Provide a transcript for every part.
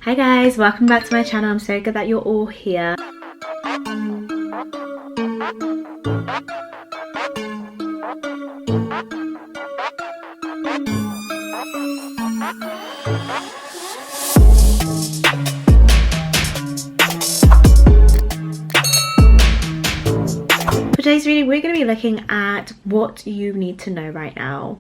Hi guys, welcome back to my channel. I'm so good that you're all here. For today's reading, we're going to be looking at what you need to know right now.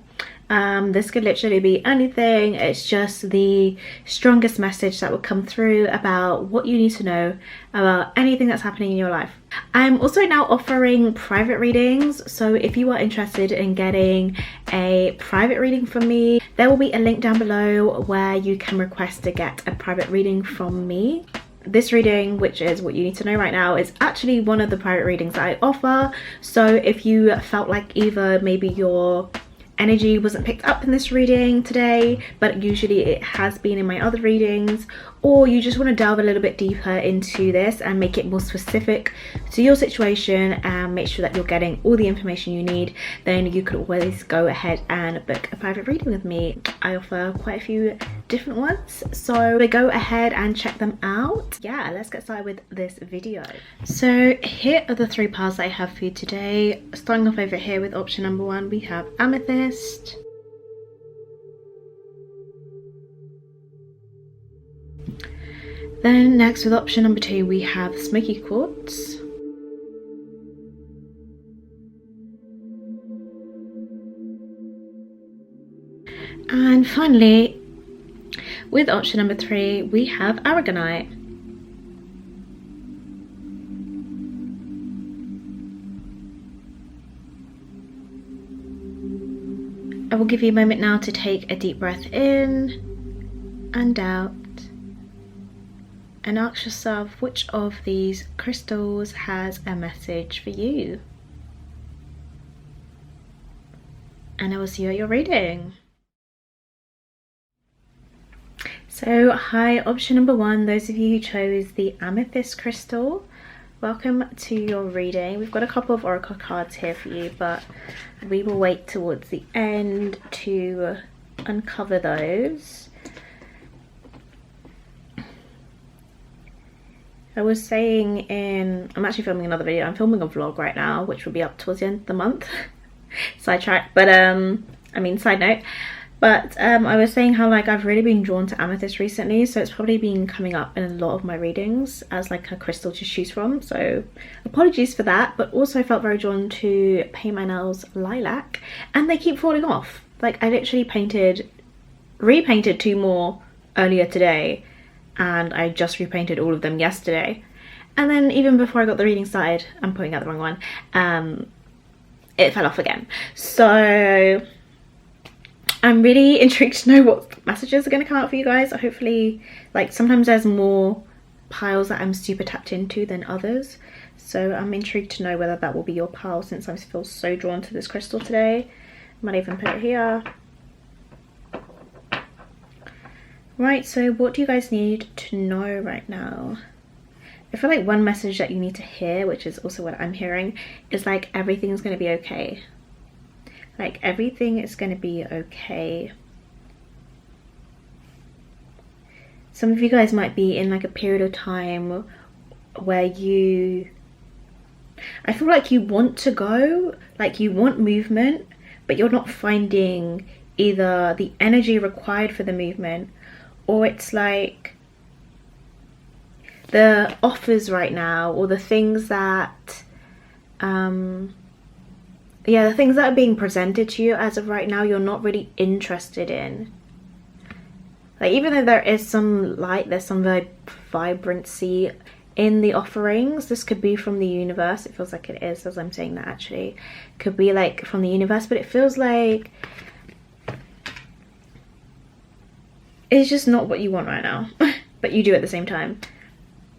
This could literally be anything. It's just the strongest message that will come through about what you need to know about anything that's happening in your life. I'm also now offering private readings, so if you are interested in getting a private reading from me, there will be a link down below where you can request to get a private reading from me. This reading, which is what you need to know right now, is actually one of the private readings that I offer. So if you felt like either maybe your energy wasn't picked up in this reading today, but usually it has been in my other readings, or you just want to delve a little bit deeper into this and make it more specific to your situation and make sure that you're getting all the information you need, then you could always go ahead and book a private reading with me. I offer quite a few different ones, so go ahead and check them out. Yeah, let's get started with this video. So here are the three piles that I have for you today. Starting off over here with option number 1, we have Amethyst. Then next with option number 2, we have Smokey Quartz. And finally, with option number 3, we have Aragonite. I will give you a moment now to take a deep breath in and out, and ask yourself which of these crystals has a message for you. And I will see you at your reading. So hi, option number 1, those of you who chose the Amethyst crystal, welcome to your reading. We've got a couple of oracle cards here for you, but we will wait towards the end to uncover those. I was saying I'm actually filming another video. I'm filming a vlog right now, which will be up towards the end of the month. Sidetrack, but side note. But I was saying how like I've really been drawn to Amethyst recently, so it's probably been coming up in a lot of my readings as like a crystal to choose from. So apologies for that, but also felt very drawn to paint my nails lilac, and they keep falling off. Like I literally repainted 2 more earlier today, and I just repainted all of them yesterday. And then even before I got the reading started, I'm putting out the wrong one, it fell off again. So I'm really intrigued to know what messages are going to come out for you guys. Hopefully, like sometimes there's more piles that I'm super tapped into than others. So I'm intrigued to know whether that will be your pile, since I feel so drawn to this crystal today. I might even put it here. Right, so what do you guys need to know right now? I feel like one message that you need to hear, which is also what I'm hearing, is like everything's going to be okay. Like everything is going to be okay. Some of you guys might be in like a period of time where I feel like you want to go, like you want movement, but you're not finding either the energy required for the movement, or it's like the offers right now, or the things that the things that are being presented to you as of right now, you're not really interested in. Like even though there is some light, there's some vibrancy in the offerings. This could be from the universe. It feels like it is, as I'm saying that actually. Could be like from the universe, but it feels like it's just not what you want right now. But you do at the same time.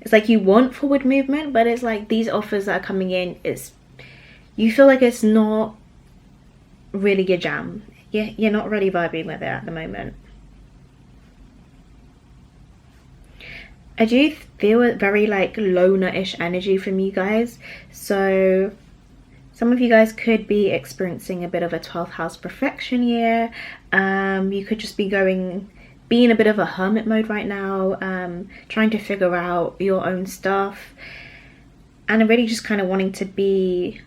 It's like you want forward movement, but it's like these offers that are coming in, you feel like it's not really your jam. You're not really vibing with it at the moment. I do feel a very like loner-ish energy from you guys. So some of you guys could be experiencing a bit of a 12th house perfection year. You could just be going be in a bit of a hermit mode right now, trying to figure out your own stuff, and really just kind of wanting to be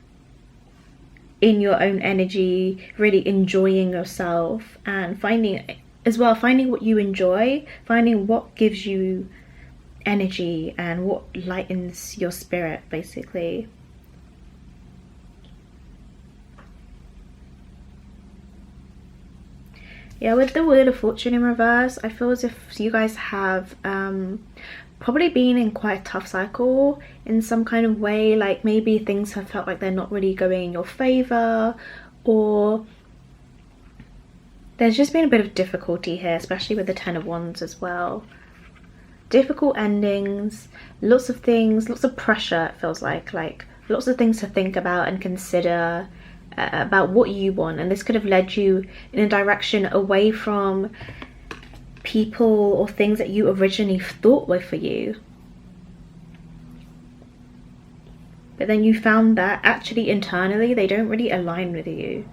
in your own energy, really enjoying yourself, and finding what you enjoy, finding what gives you energy and what lightens your spirit, basically. Yeah, with the Wheel of Fortune in reverse, I feel as if you guys have probably been in quite a tough cycle in some kind of way. Like maybe things have felt like they're not really going in your favor, or there's just been a bit of difficulty here, especially with the Ten of Wands as well. Difficult endings, lots of things, lots of pressure, it feels like lots of things to think about and consider about what you want, and this could have led you in a direction away from people or things that you originally thought were for you, but then you found that actually internally they don't really align with you.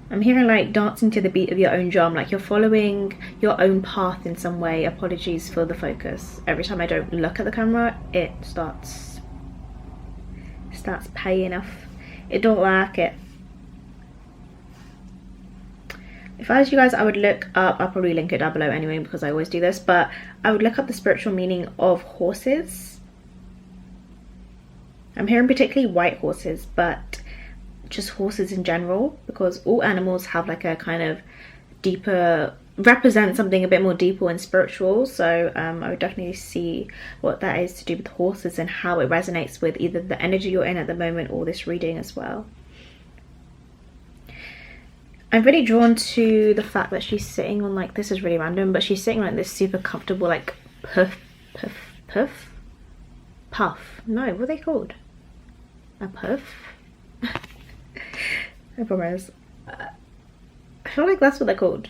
I'm hearing like dancing to the beat of your own drum, like you're following your own path in some way. Apologies for the focus. Every time I don't look at the camera, it starts paying off. It don't like it. If I was you guys, I would look up, I'll probably link it down below anyway because I always do this, but I would look up the spiritual meaning of horses. I'm hearing particularly white horses, but just horses in general, because all animals have like a kind of deeper, represent something a bit more deeper and spiritual. So I would definitely see what that is to do with horses and how it resonates with either the energy you're in at the moment or this reading as well. I'm really drawn to the fact that she's sitting on, like, this is really random, but she's sitting like this super comfortable like puff. No, what are they called? A puff? I promise. I feel like that's what they're called.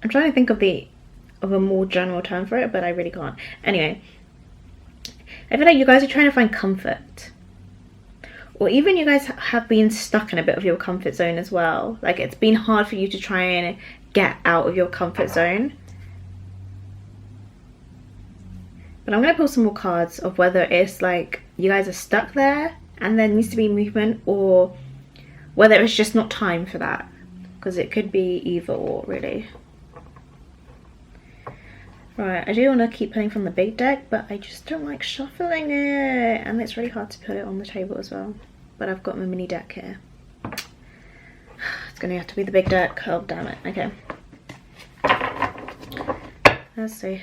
I'm trying to think of a more general term for it, but I really can't. Anyway, I feel like you guys are trying to find comfort, or even you guys have been stuck in a bit of your comfort zone as well. Like it's been hard for you to try and get out of your comfort zone. But I'm going to pull some more cards of whether it's like you guys are stuck there and there needs to be movement, or whether it's just not time for that, because it could be either or, really. Right, I do want to keep pulling from the big deck, but I just don't like shuffling it, and it's really hard to put it on the table as well. But I've got my mini deck here. It's going to have to be the big deck. Oh, damn it. Okay. Let's see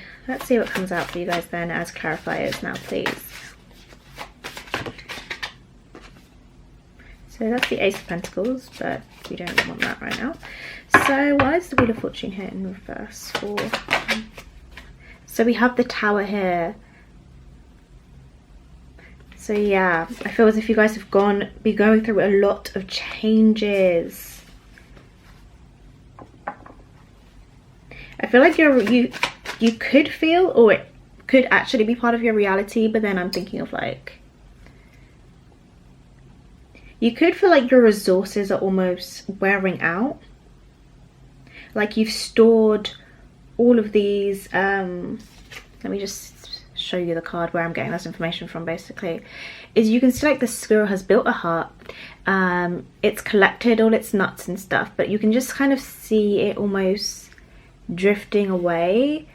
what comes out for you guys then as clarifiers now, please. So that's the Ace of Pentacles, but we don't want that right now. So why is the Wheel of Fortune here in reverse for? So we have the Tower here. So yeah, I feel as if you guys have be going through a lot of changes. I feel like you could feel, or it could actually be part of your reality, but then I'm thinking of like, you could feel like your resources are almost wearing out. Like you've stored all of these, let me just show you the card where I'm getting this information from. Basically, is you can see like the squirrel has built a hut, it's collected all its nuts and stuff, but you can just kind of see it almost drifting away.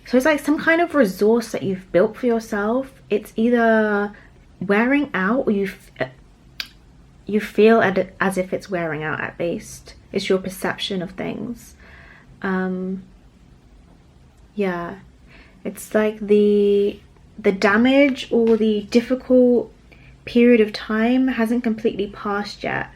So it's like some kind of resource that you've built for yourself. It's either wearing out, or you feel as if it's wearing out, at least. It's your perception of things. Yeah, it's like the damage or the difficult period of time hasn't completely passed yet.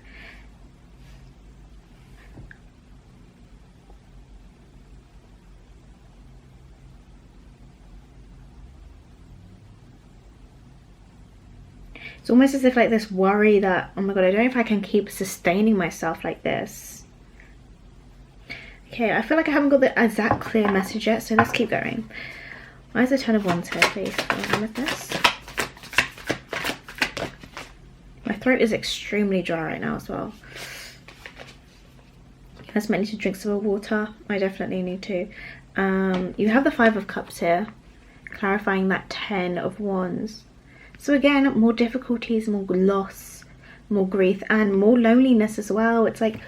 It's almost as if like this worry that, oh my god, I don't know if I can keep sustaining myself like this. Okay, I feel like I haven't got the exact clear message yet, so let's keep going. Why is the Ten of Wands here, please? Amethyst. My throat is extremely dry right now as well. Let's make need to drink some water. I definitely need to. You have the 5 of Cups here, clarifying that 10 of Wands. So again, more difficulties, more loss, more grief, and more loneliness as well. It's like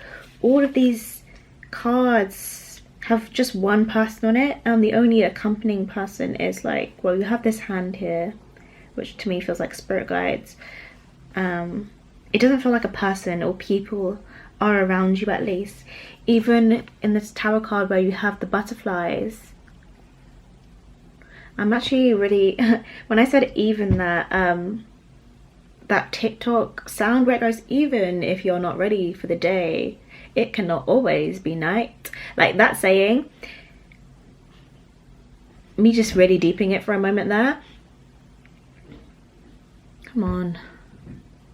all of these cards have just one person on it, and the only accompanying person is like, well, you have this hand here, which to me feels like spirit guides. It doesn't feel like a person or people are around you, at least. Even in this tarot card where you have the butterflies, I'm actually really when I said even that TikTok sound where it goes, even if you're not ready for the day, it cannot always be night, like that saying, me just really deepening it for a moment there. Come on,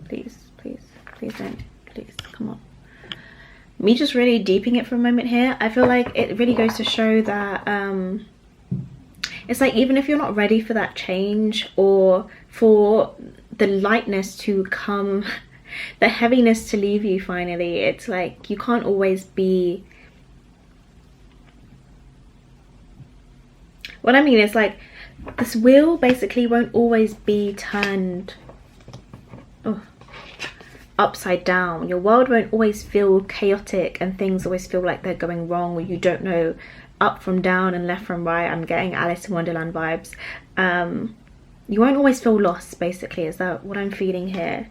please don't, please, come on. Me just really deepening it for a moment here. I feel like it really goes to show that it's like, even if you're not ready for that change, or for the lightness to come, the heaviness to leave you finally, it's like you can't always be, what I mean is like this wheel basically won't always be turned upside down. Your world won't always feel chaotic and things always feel like they're going wrong, or you don't know up from down and left from right. I'm getting Alice in Wonderland vibes. You won't always feel lost, basically. Is that what I'm feeling here?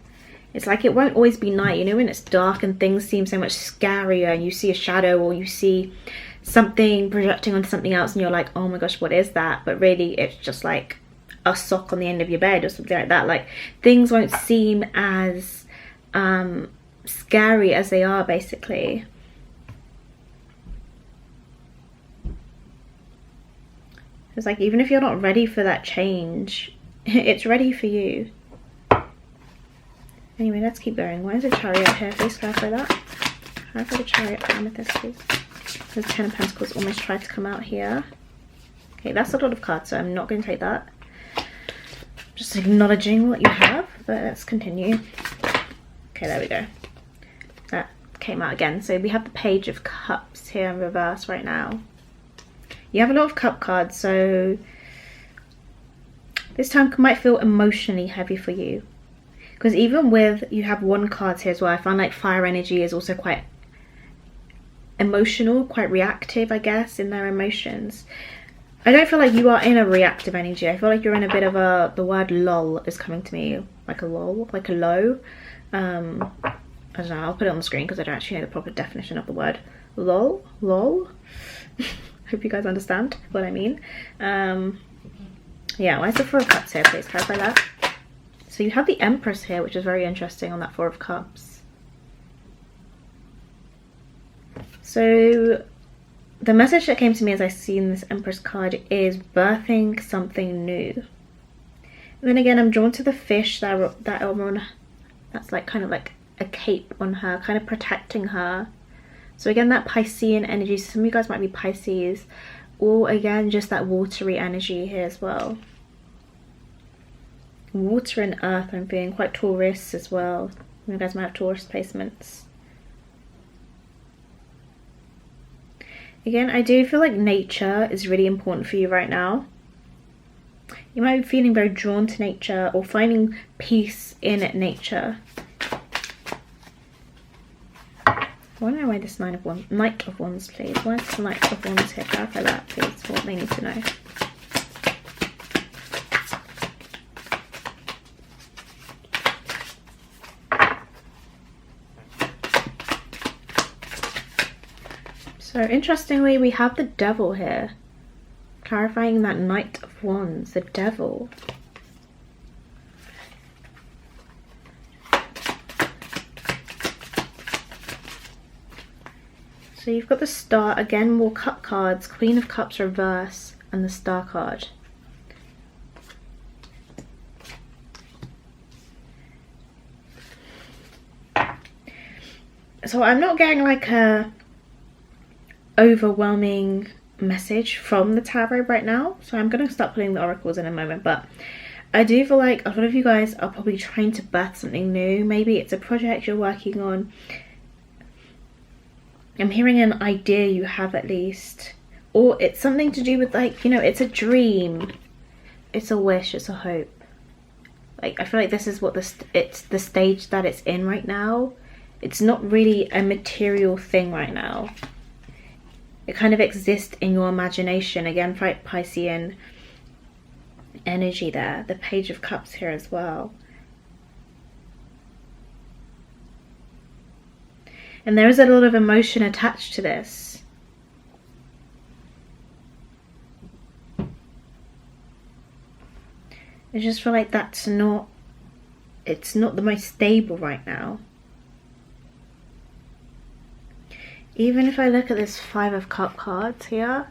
It's like it won't always be night, you know, when it's dark and things seem so much scarier and you see a shadow, or you see something projecting onto something else and you're like, oh my gosh, what is that? But really it's just like a sock on the end of your bed or something like that. Like things won't seem as scary as they are, basically. It's like, even if you're not ready for that change, it's ready for you. Anyway, let's keep going. Why is the Chariot here? Please clarify that. Clarify the Chariot for Amethyst, please. The 10 of Pentacles almost tried to come out here. Okay, that's a lot of cards, so I'm not going to take that. Just acknowledging what you have, but let's continue. Okay, there we go. That came out again. So we have the Page of Cups here in reverse right now. You have a lot of cup cards, so this time might feel emotionally heavy for you. Because even with, you have 1 card here as well, I find like fire energy is also quite emotional, quite reactive, I guess, in their emotions. I don't feel like you are in a reactive energy. I feel like you're in a bit of a, the word lull is coming to me, like a lull, like a low. I don't know, I'll put it on the screen because I don't actually know the proper definition of the word lull. Hope you guys understand what I mean. Yeah, why is the 4 of Cups here? Please clarify that. So you have the Empress here, which is very interesting on that 4 of Cups. So the message that came to me as I seen this Empress card is birthing something new. And then again, I'm drawn to the fish that that's like kind of like a cape on her, kind of protecting her. So again, that Piscean energy, some of you guys might be Pisces, or again, just that watery energy here as well. Water and earth, I'm feeling quite Taurus as well. You guys might have Taurus placements. Again, I do feel like nature is really important for you right now. You might be feeling very drawn to nature or finding peace in nature. I want to know why this Knight of Wands, please. Why is the Knight of Wands here? Clarify that, please. What they need to know. So interestingly, we have the Devil here, clarifying that Knight of Wands, the Devil. So you've got the Star, again, more cup cards, Queen of Cups reverse, and the Star card. So I'm not getting like a overwhelming message from the tarot right now, so I'm going to start putting the oracles in a moment, but I do feel like a lot of you guys are probably trying to birth something new. Maybe it's a project you're working on. I'm hearing an idea you have at least, or it's something to do with, like, you know, it's a dream, it's a wish, it's a hope. Like, I feel like this is what it's the stage that it's in right now. It's not really a material thing right now. It kind of exists in your imagination. Again, Piscean energy there. The Page of Cups here as well. And there is a lot of emotion attached to this. I just feel like it's not the most stable right now. Even if I look at this Five of Cup cards here,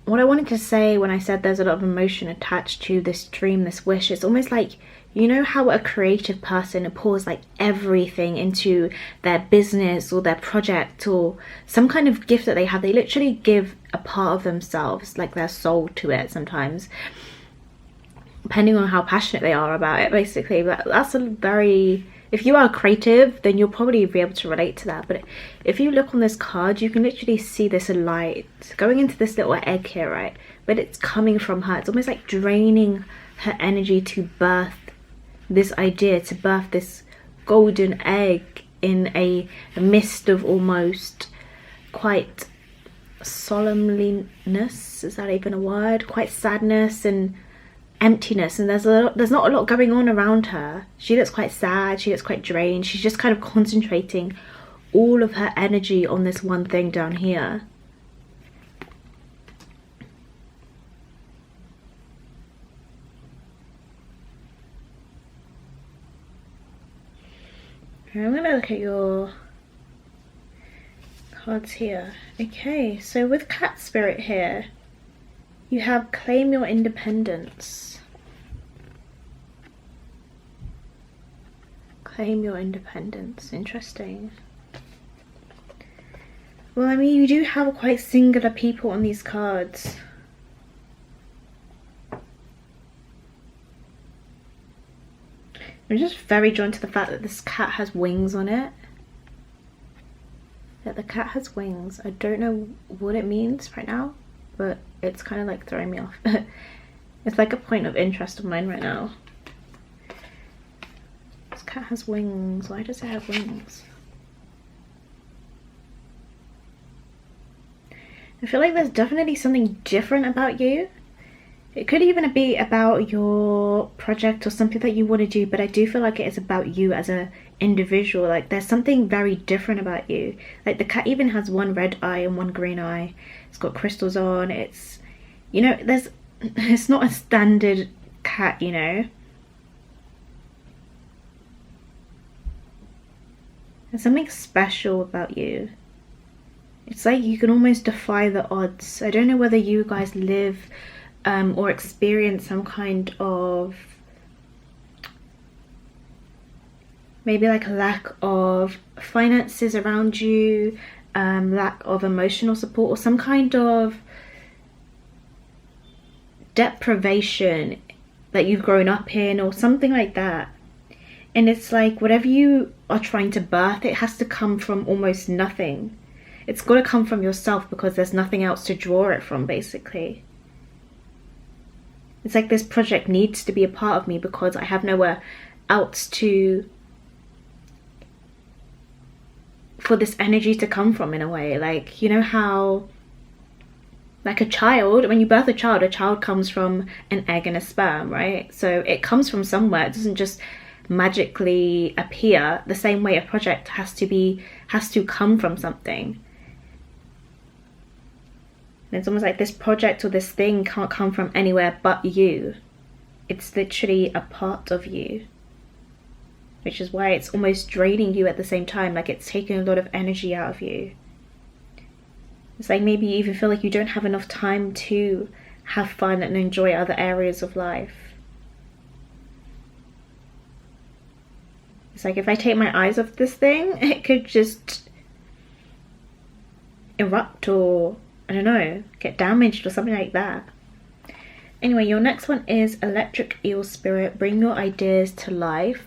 what I wanted to say when I said there's a lot of emotion attached to this dream, this wish, it's almost like, you know how a creative person pours like everything into their business or their project or some kind of gift that they have. They literally give a part of themselves, like their soul, to it sometimes, depending on how passionate they are about it, basically. But that's a very, if you are creative, then you'll probably be able to relate to that. But if you look on this card, you can literally see this light going into this little egg here, right? But it's coming from her. It's almost like draining her energy to birth this idea, to birth this golden egg in a mist of almost quite solemnness. Is that even a word? Quite sadness and emptiness, and there's not a lot going on around her. She looks quite sad, she looks quite drained. She's just kind of concentrating all of her energy on this one thing down here. I'm gonna look at your cards here. Okay, so with Cat Spirit here, you have claim your independence. Claim your independence. Interesting. Well, I mean, you do have quite singular people on these cards. I'm just very drawn to the fact that this cat has wings on it. That the cat has wings. I don't know what it means right now, but it's kind of like throwing me off. It's like a point of interest of mine right now. This cat has wings. Why does it have wings? I feel like there's definitely something different about you. It could even be about your project or something that you want to do, but I do feel like it is about you as an individual. Like, there's something very different about you. Like, the cat even has one red eye and one green eye. It's got crystals on. It's, you know, it's not a standard cat, you know. There's something special about you. It's like you can almost defy the odds. I don't know whether you guys live or experience some kind of maybe like a lack of finances around you, lack of emotional support, or some kind of deprivation that you've grown up in, or something like that. And it's like whatever you are trying to birth, it has to come from almost nothing. It's got to come from yourself because there's nothing else to draw it from, basically. It's like this project needs to be a part of me because I have nowhere else for this energy to come from, in a way. Like, you know how like a child, when you birth a child comes from an egg and a sperm, right? So it comes from somewhere. It doesn't just magically appear. The same way a project has to come from something. And it's almost like this project or this thing can't come from anywhere but you. It's literally a part of you, which is why it's almost draining you at the same time. Like, it's taking a lot of energy out of you. It's like maybe you even feel like you don't have enough time to have fun and enjoy other areas of life. It's like if I take my eyes off this thing, it could just erupt, or I don't know, get damaged or something like that. Anyway, your next one is Electric Eel Spirit. Bring your ideas to life,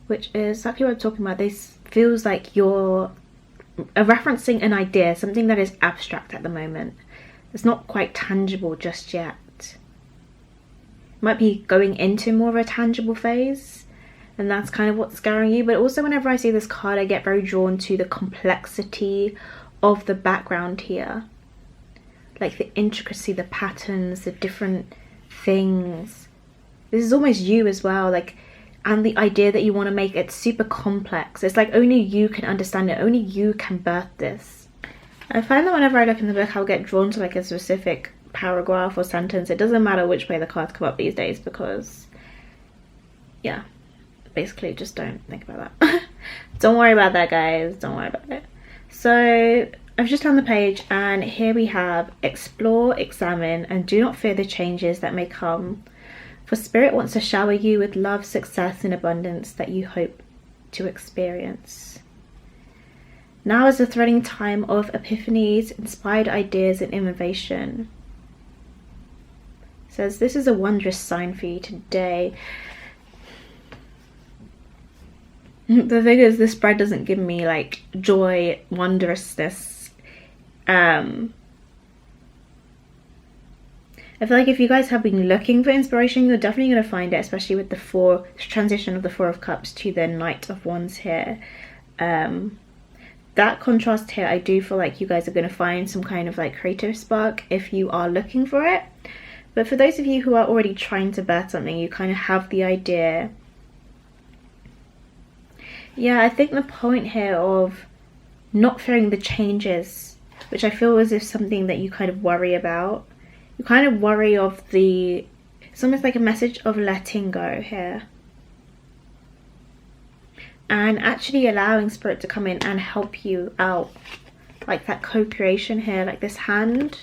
which is exactly what I'm talking about. This feels like you're referencing an idea, something that is abstract at the moment. It's not quite tangible just yet. It might be going into more of a tangible phase, and that's kind of what's scaring you. But also, whenever I see this card, I get very drawn to the complexity of the background here, like the intricacy, the patterns, the different things. This is almost you as well, like, and the idea that you want to make it super complex. It's like only you can understand it, only you can birth this. I find that whenever I look in the book, I'll get drawn to like a specific paragraph or sentence. It doesn't matter which way the cards come up these days, because yeah, basically just don't think about that. Don't worry about that, guys, don't worry about it. So I've just turned the page, and here we have explore, examine, and do not fear the changes that may come, for Spirit wants to shower you with love, success, and abundance that you hope to experience. Now is the thrilling time of epiphanies, inspired ideas, and innovation. It says this is a wondrous sign for you today. The thing is, this spread doesn't give me like joy, wondrousness. I feel like if you guys have been looking for inspiration, you're definitely going to find it, especially with the transition of the Four of Cups to the Knight of Wands here. That contrast here, I do feel like you guys are going to find some kind of like creative spark if you are looking for it. But for those of you who are already trying to birth something, you kind of have the idea. Yeah, I think the point here of not fearing the changes, which I feel as if something that you kind of worry about. You kind of worry of the, it's almost like a message of letting go here. And actually allowing Spirit to come in and help you out. Like that co-creation here, like this hand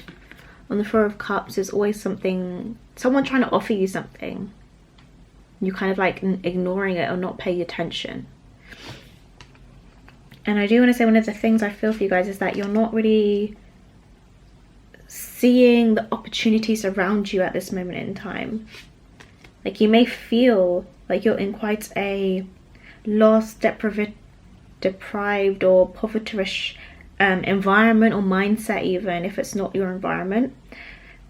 on the Four of Cups is always something, someone trying to offer you something. You kind of like ignoring it or not paying attention. And I do want to say one of the things I feel for you guys is that you're not really seeing the opportunities around you at this moment in time. Like you may feel like you're in quite a lost, deprived or poverty-ish environment or mindset, even if it's not your environment.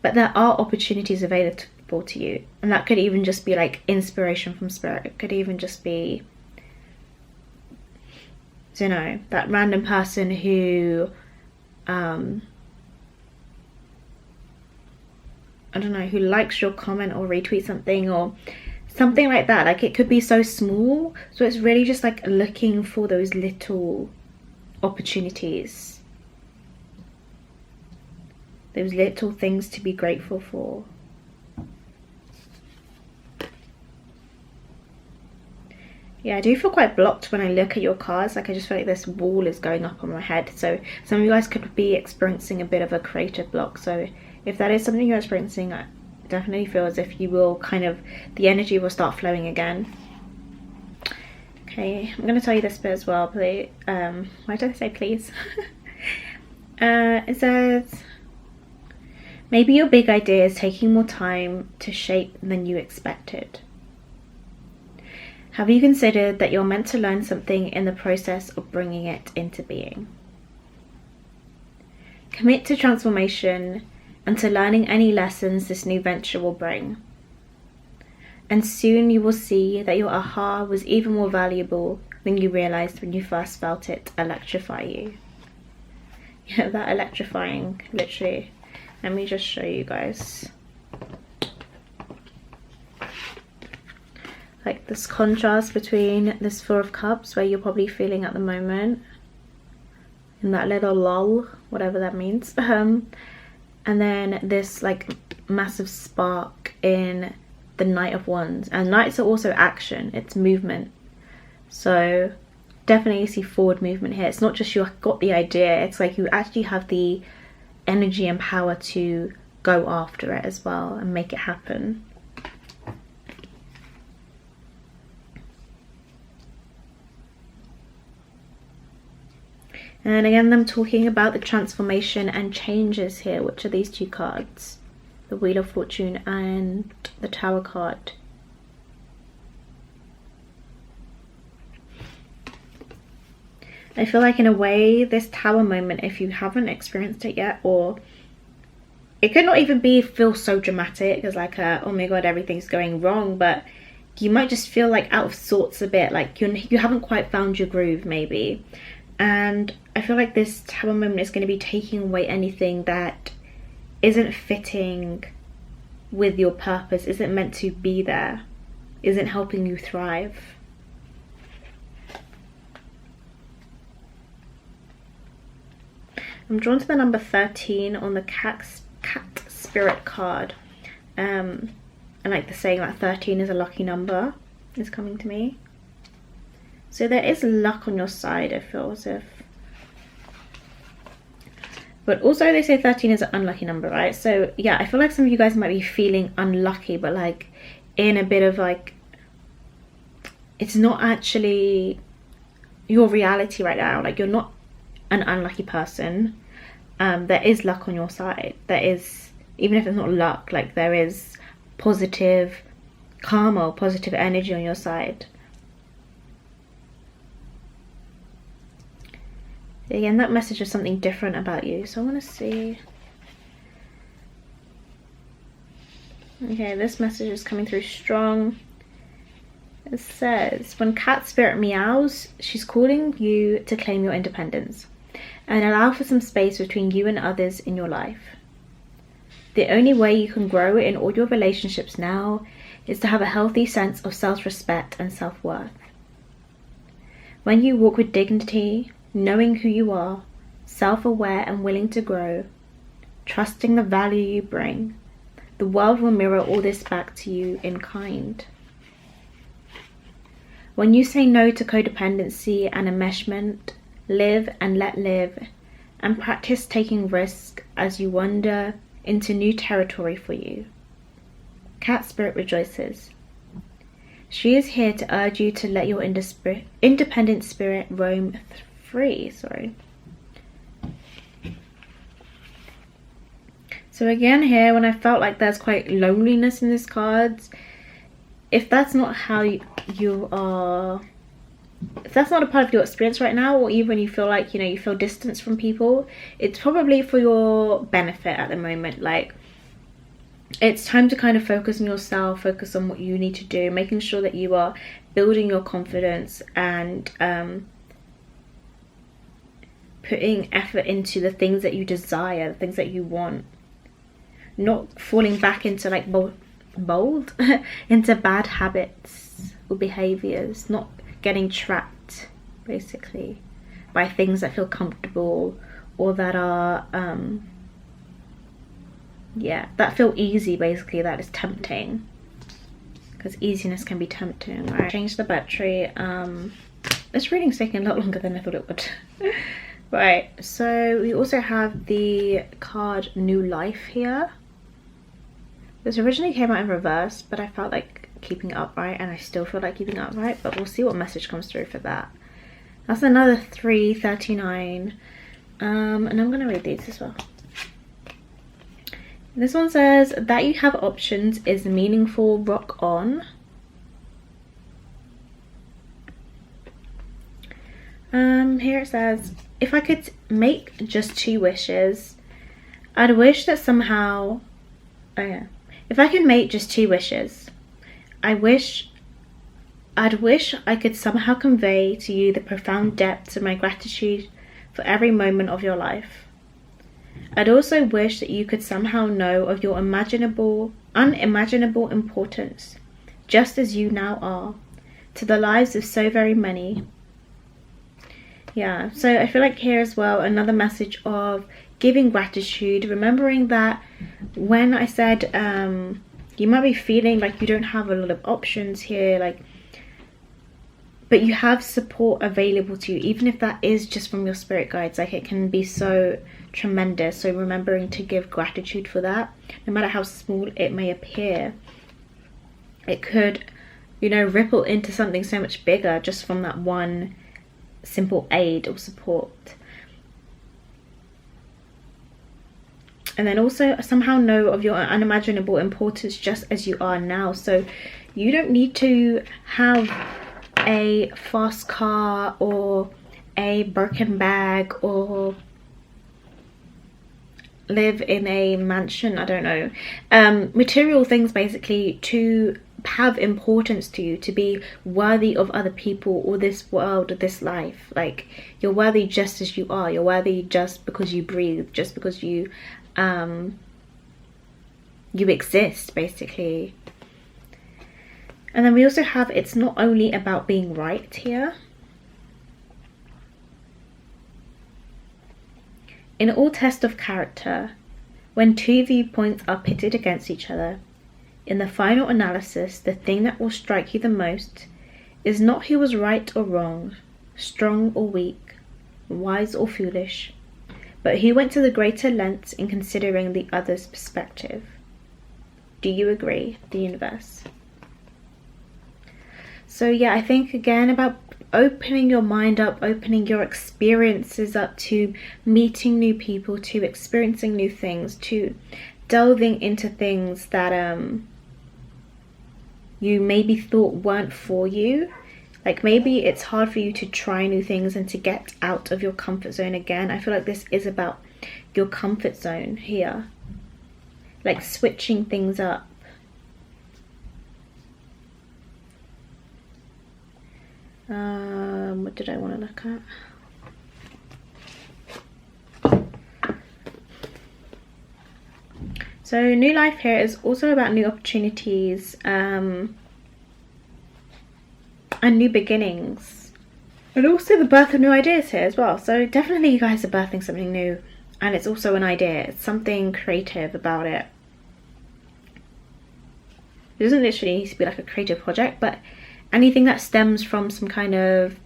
But there are opportunities available to you, and that could even just be like inspiration from Spirit. It could even just be, you know, that random person who I don't know, who likes your comment or retweets something or something like that. Like it could be so small. So it's really just like looking for those little opportunities, those little things to be grateful for. Yeah, I do feel quite blocked when I look at your cards. Like I just feel like this wall is going up on my head. So some of you guys could be experiencing a bit of a creative block. So if that is something you're experiencing, I definitely feel as if you will kind of, the energy will start flowing again. Okay, I'm going to tell you this bit as well, please. Why did I say please? It says, maybe your big idea is taking more time to shape than you expected. Have you considered that you're meant to learn something in the process of bringing it into being? Commit to transformation and to learning any lessons this new venture will bring. And soon you will see that your aha was even more valuable than you realized when you first felt it electrify you. Yeah, that electrifying, literally. Let me just show you guys. Like this contrast between this Four of Cups, where you're probably feeling at the moment, in that little lull, whatever that means. And then this like massive spark in the Knight of Wands. And Knights are also action, it's movement. So definitely see forward movement here. It's not just you got the idea, it's like you actually have the energy and power to go after it as well and make it happen. And again, I'm talking about the transformation and changes here, which are these two cards, the Wheel of Fortune and the Tower card. I feel like in a way this Tower moment, if you haven't experienced it yet, or it could not even feel so dramatic as like oh my god, everything's going wrong, but you might just feel like out of sorts a bit, like you haven't quite found your groove maybe. And I feel like this Tower moment is going to be taking away anything that isn't fitting with your purpose, isn't meant to be there, isn't helping you thrive. I'm drawn to the number 13 on the cat spirit card. And like the saying that 13 is a lucky number is coming to me. So there is luck on your side, I feel as if. But also they say 13 is an unlucky number, right? So yeah, I feel like some of you guys might be feeling unlucky, but like in a bit of like, it's not actually your reality right now. Like you're not an unlucky person. There is luck on your side. There is, even if it's not luck, like there is positive karma, positive energy on your side. Again, that message is something different about you. So I want to see. Okay, this message is coming through strong. It says, when cat spirit meows, she's calling you to claim your independence and allow for some space between you and others in your life. The only way you can grow in all your relationships now is to have a healthy sense of self-respect and self-worth. When you walk with dignity, knowing who you are, self-aware and willing to grow, trusting the value you bring, the world will mirror all this back to you in kind. When you say no to codependency and enmeshment, live and let live, and practice taking risk as you wander into new territory for you. Cat spirit rejoices. She is here to urge you to let your independent spirit roam free. So again here, when I felt like there's quite loneliness in these cards, if that's not how you are, if that's not a part of your experience right now, or even you feel like, you feel distance from people, it's probably for your benefit at the moment. Like, it's time to kind of focus on yourself, focus on what you need to do, making sure that you are building your confidence and putting effort into the things that you desire, the things that you want. Not falling back into like bold into bad habits or behaviors, not getting trapped basically by things that feel comfortable or that are that feel easy, basically, that is tempting, because easiness can be tempting, right? Change the battery. This reading's taking a lot longer than I thought it would. Right, so we also have the card New Life here. This originally came out in reverse, but I felt like keeping it upright, and I still feel like keeping it upright, but we'll see what message comes through for that. That's another 339. And I'm going to read these as well. This one says, that you have options is meaningful, rock on. Here it says, if I could make just 2 wishes, I'd wish that somehow, if I could make just 2 wishes, I'd wish I could somehow convey to you the profound depths of my gratitude for every moment of your life. I'd also wish that you could somehow know of your unimaginable importance, just as you now are, to the lives of so very many. Yeah, so I feel like here as well, another message of giving gratitude, remembering that when I said you might be feeling like you don't have a lot of options here, but you have support available to you, even if that is just from your spirit guides. Like, it can be so tremendous. So remembering to give gratitude for that, no matter how small it may appear, it could, ripple into something so much bigger just from that one simple aid or support. And then also somehow know of your unimaginable importance just as you are now. So you don't need to have a fast car or a broken bag or live in a mansion, I don't know, material things basically, to have importance to you, to be worthy of other people or this world or this life. Like, you're worthy just as you are. You're worthy just because you breathe, just because you exist basically. And then we also have, it's not only about being right here. In all tests of character, when two viewpoints are pitted against each other, in the final analysis, the thing that will strike you the most is not who was right or wrong, strong or weak, wise or foolish, but who went to the greater lengths in considering the other's perspective. Do you agree, the universe? So yeah, I think again about opening your mind up, opening your experiences up to meeting new people, to experiencing new things, to delving into things that you maybe thought weren't for you. Like, maybe it's hard for you to try new things and to get out of your comfort zone again. I feel like this is about your comfort zone here, like switching things up. What did I want to look at? So new life here is also about new opportunities and new beginnings, and also the birth of new ideas here as well. So definitely you guys are birthing something new, and it's also an idea. It's something creative about it. It doesn't literally need to be like a creative project, but anything that stems from some kind of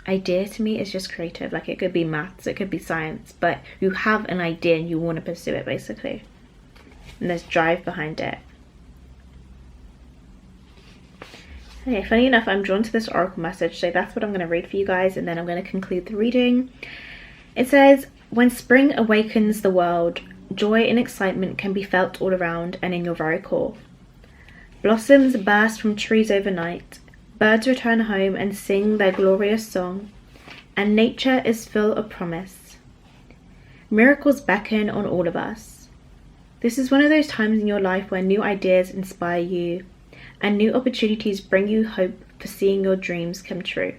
idea to me is just creative. Like, it could be maths, it could be science, but you have an idea and you want to pursue it basically, and there's drive behind it. Okay, funny enough, I'm drawn to this oracle message, so that's what I'm going to read for you guys, and then I'm going to conclude the reading. It says, when spring awakens the world, joy and excitement can be felt all around and in your very core. Blossoms burst from trees overnight, birds return home and sing their glorious song, and nature is full of promise. Miracles beckon on all of us. This is one of those times in your life where new ideas inspire you, and new opportunities bring you hope for seeing your dreams come true.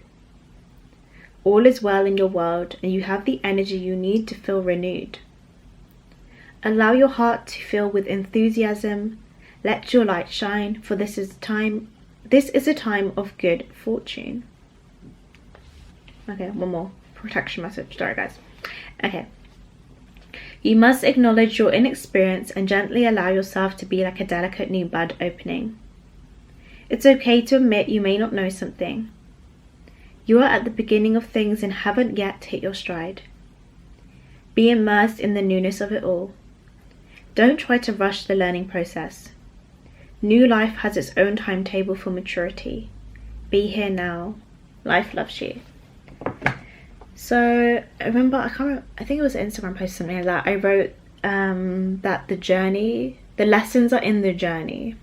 All is well in your world, and you have the energy you need to feel renewed. Allow your heart to fill with enthusiasm. Let your light shine, for this is a time of good fortune. Okay, one more protection message. Sorry, guys. Okay. You must acknowledge your inexperience and gently allow yourself to be like a delicate new bud opening. It's okay to admit you may not know something. You are at the beginning of things and haven't yet hit your stride. Be immersed in the newness of it all. Don't try to rush the learning process. New life has its own timetable for maturity. Be here now. Life loves you. So I remember, I think it was an Instagram post, something like that. I wrote that the lessons are in the journey.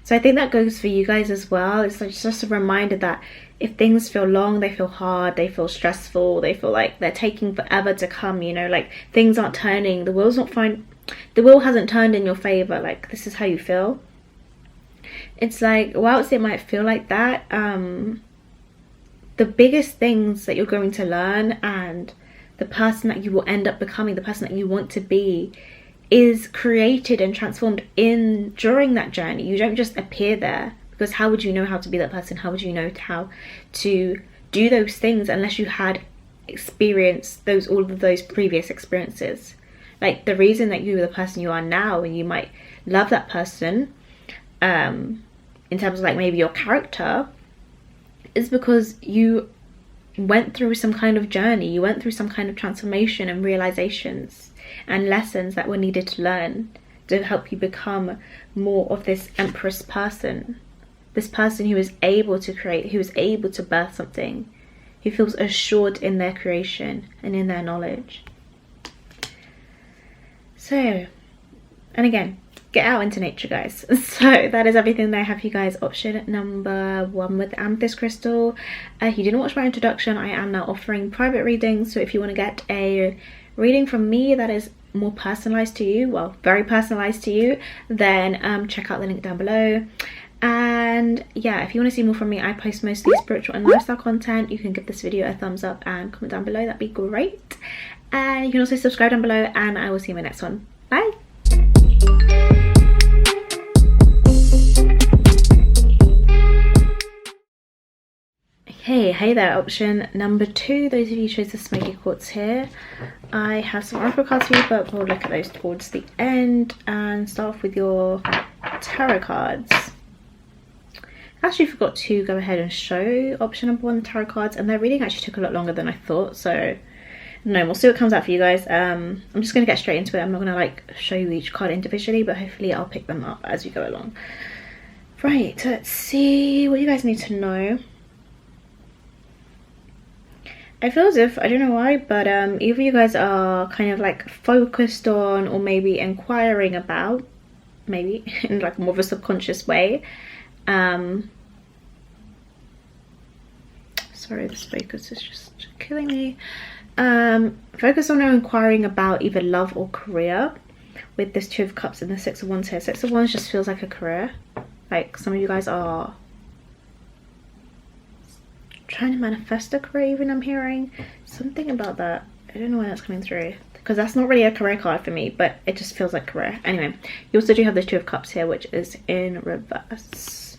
So I think that goes for you guys as well. It's like just a reminder that if things feel long, they feel hard, they feel stressful, they feel like they're taking forever to come, you know, like things aren't turning, the wheel hasn't turned in your favor, like this is how you feel. It's like, whilst it might feel like that, the biggest things that you're going to learn and the person that you will end up becoming, the person that you want to be, is created and transformed during that journey. You don't just appear there, because how would you know how to be that person? How would you know how to do those things unless you had experienced all of those previous experiences? Like, the reason that you're the person you are now, and you might love that person in terms of like maybe your character, is because you went through some kind of journey, you went through some kind of transformation and realizations and lessons that were needed to learn to help you become more of this empress person, this person who is able to create, who is able to birth something, who feels assured in their creation and in their knowledge. So, and again, get out into nature, guys. So that is everything that I have for you guys. Option number 1 with Amethyst crystal. If you didn't watch my introduction, I am now offering private readings, so if you want to get a reading from me that is more personalized to you, well, very personalized to you, then check out the link down below. And yeah, if you want to see more from me, I post mostly spiritual and lifestyle content. You can give this video a thumbs up and comment down below, that'd be great. And you can also subscribe down below, and I will see you in my next one. Bye. Hey there, option number 2, those of you who chose the Smokey Quartz here. I have some oracle cards for you, but we'll look at those towards the end and start off with your tarot cards. I actually forgot to go ahead and show option number 1, the tarot cards, and their reading actually took a lot longer than I thought, so no, we'll see what comes out for you guys. I'm just going to get straight into it. I'm not going to like show you each card individually, but hopefully I'll pick them up as we go along. Right, so let's see what you guys need to know. I feel as if, I don't know why, but either you guys are kind of like focused on, or maybe inquiring about, maybe in like more of a subconscious way. Sorry, this focus is just killing me. Focus on inquiring about either love or career with this 2 of Cups and the 6 of Wands here. 6 of Wands just feels like a career. Like some of you guys are trying to manifest a career, even. I'm hearing something about that. I don't know why that's coming through, because that's not really a career card for me, but it just feels like career. Anyway, you also do have this 2 of Cups here, which is in reverse.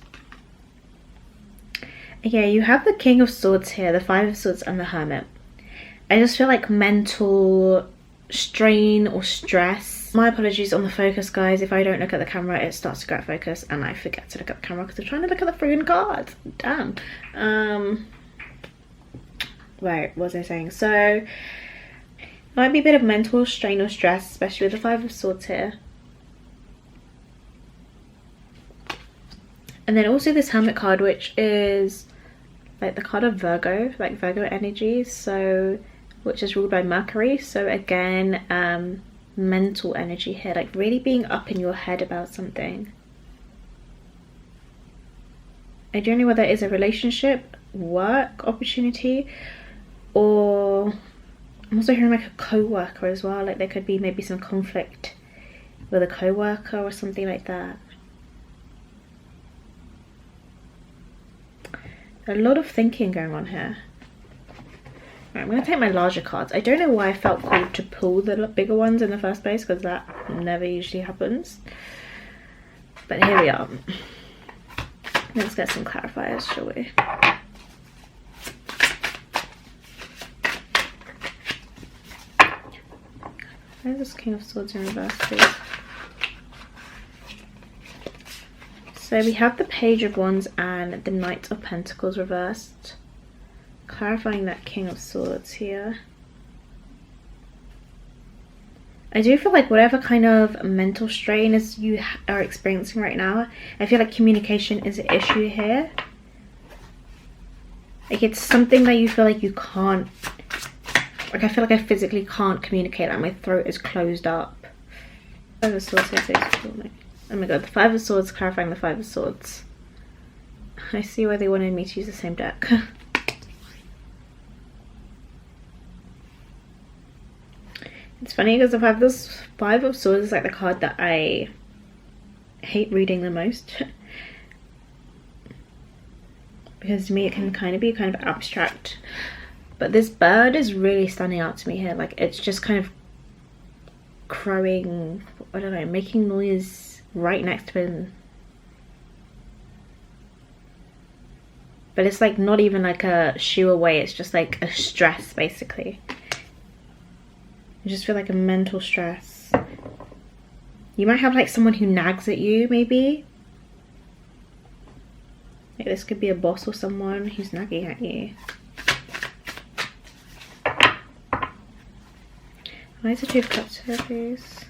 Yeah, you have the King of Swords here, the 5 of Swords and the Hermit. I just feel like mental strain or stress. My apologies on the focus, guys. If I don't look at the camera, it starts to go out of focus and I forget to look at the camera because I'm trying to look at the freaking cards. Damn. Right, what was I saying? So might be a bit of mental strain or stress, especially with the 5 of Swords here. And then also this Hermit card, which is like the card of Virgo, like Virgo energy, so which is ruled by Mercury. So again, mental energy here, like really being up in your head about something. I don't know whether it is a relationship, work opportunity, or I'm also hearing like a co-worker as well. Like there could be maybe some conflict with a co-worker or something like that. A lot of thinking going on here. Right, I'm going to take my larger cards. I don't know why I felt called to pull the bigger ones in the first place, because that never usually happens. But here we are. Let's get some clarifiers, shall we? Where's this King of Swords in reverse, please? So we have the Page of Wands and the Knight of Pentacles reversed. Clarifying that King of Swords here. I do feel like whatever kind of mental strain is you are experiencing right now, I feel like communication is an issue here. Like it's something that you feel like you can't, like I feel like I physically can't communicate, like my throat is closed up. Five of Swords here, oh my god, the 5 of Swords, clarifying the 5 of Swords. I see why they wanted me to use the same deck. It's funny because if I have this 5 of Swords, is like the card that I hate reading the most. Because to me it can kind of be kind of abstract. But this bird is really standing out to me here. Like it's just kind of crowing, I don't know, making noise right next to him. But it's like not even like a shoo away, it's just like a stress basically. I just feel like a mental stress. You might have like someone who nags at you, maybe. Like this could be a boss or someone who's nagging at you. Where's the 2 of Cups here, please?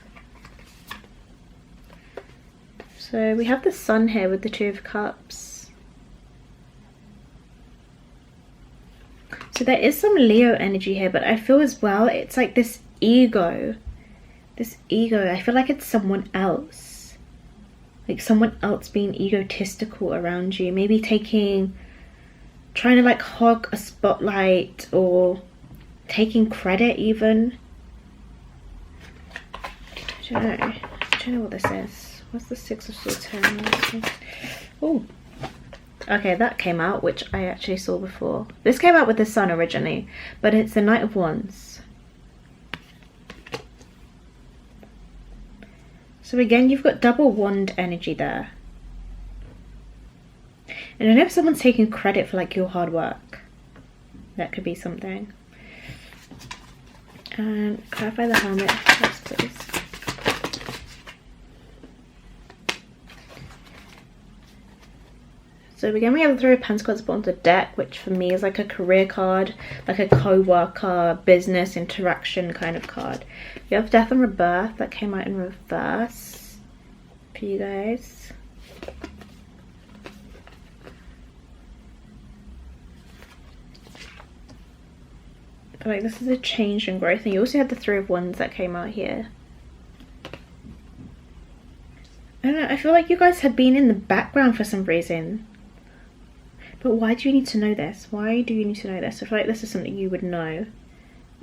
So we have the Sun here with the 2 of Cups. So there is some Leo energy here, but I feel as well it's like this ego. I feel like it's someone else. like someone else being egotistical around you, maybe trying to like hog a spotlight, or taking credit even. Do you know what this is? What's the Six of Swords? Oh, okay, that came out, which I actually saw before. This came out with the Sun originally, but it's the Knight of Wands. So again, you've got double wand energy there. And I know if someone's taking credit for like your hard work, that could be something. And clarify the Hermit, yes, please. So again, we have the Three of Pentacles bottom of the deck, which for me is like a career card, like a co-worker, business interaction kind of card. We have Death and Rebirth that came out in reverse for you guys. I feel like this is a change and growth, and you also had the Three of Wands that came out here. I don't know, I feel like you guys had been in the background for some reason. But why do you need to know this? Why do you need to know this? I feel like this is something you would know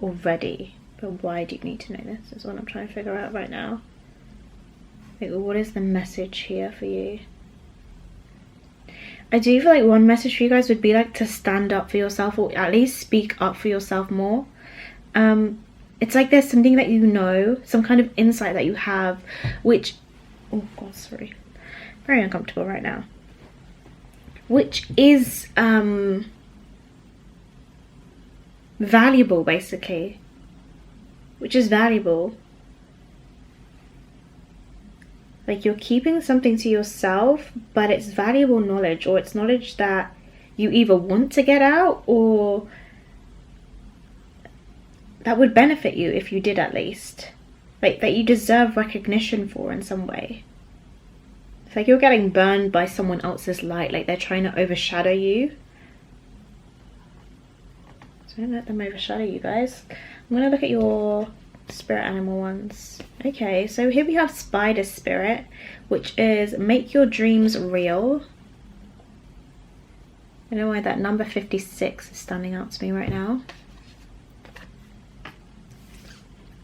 already. But why do you need to know this? Is what I'm trying to figure out right now. Like, what is the message here for you? I do feel like one message for you guys would be like to stand up for yourself, or at least speak up for yourself more. It's like there's something that you know, some kind of insight that you have, which, oh god, sorry, very uncomfortable right now, which is valuable, basically, which is valuable. Like, you're keeping something to yourself, but it's valuable knowledge, or it's knowledge that you either want to get out, or that would benefit you if you did, at least. Like, that you deserve recognition for in some way. It's like you're getting burned by someone else's light, like they're trying to overshadow you. So don't let them overshadow you, guys. I'm going to look at your spirit animal ones. Okay, so here we have Spider Spirit, which is make your dreams real. I don't know why that number 56 is standing out to me right now.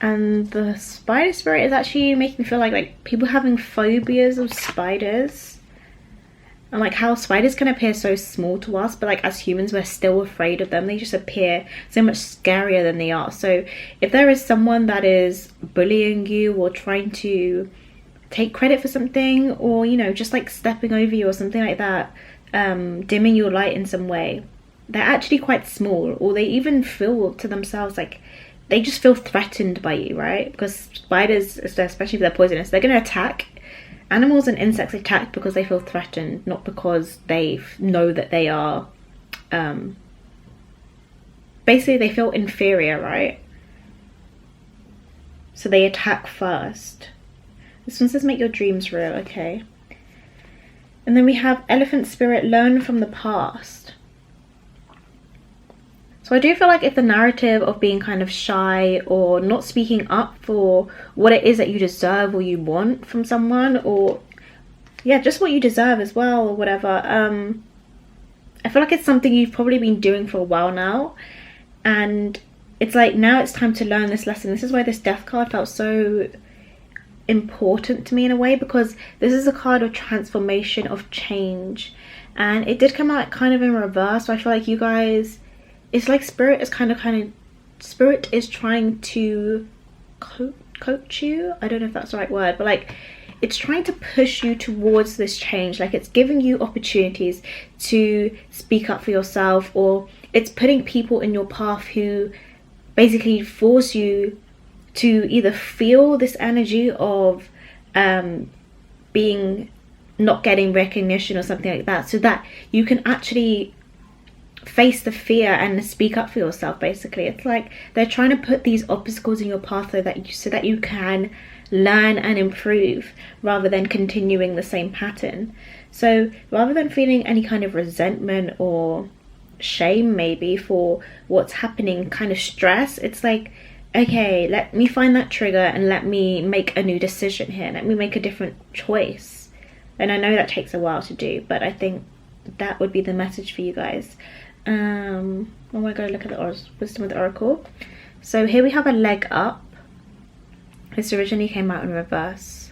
And the Spider Spirit is actually making me feel like people having phobias of spiders. And like how spiders can appear so small to us, but like as humans we're still afraid of them. They just appear so much scarier than they are. So if there is someone that is bullying you, or trying to take credit for something, or you know, just like stepping over you or something like that, dimming your light in some way, they're actually quite small, or they even feel to themselves like they just feel threatened by you, right? Because spiders, especially if they're poisonous, they're going to attack. Animals and insects attack because they feel threatened, not because they know that they are, basically they feel inferior, right? So they attack first. This one says make your dreams real, okay. And then we have Elephant Spirit, learn from the past. So I do feel like if the narrative of being kind of shy, or not speaking up for what it is that you deserve or you want from someone, or yeah, just what you deserve as well, or whatever, I feel like it's something you've probably been doing for a while now, and it's like now it's time to learn this lesson. This is why this Death card felt so important to me in a way, because this is a card of transformation, of change, and it did come out kind of in reverse. So I feel like you guys, it's like spirit is spirit is trying to coach you. I don't know if that's the right word, but like it's trying to push you towards this change. Like it's giving you opportunities to speak up for yourself, or it's putting people in your path who basically force you to either feel this energy of being not getting recognition or something like that, so that you can actually face the fear and speak up for yourself. Basically, it's like they're trying to put these obstacles in your path so that you can learn and improve, rather than continuing the same pattern. So rather than feeling any kind of resentment or shame maybe for what's happening, kind of stress, it's like, okay, let me find that trigger and let me make a new decision here, let me make a different choice. And I know that takes a while to do, but I think that would be the message for you guys. Oh my god, look at the wisdom of the oracle. So here we have a leg up. This originally came out in reverse.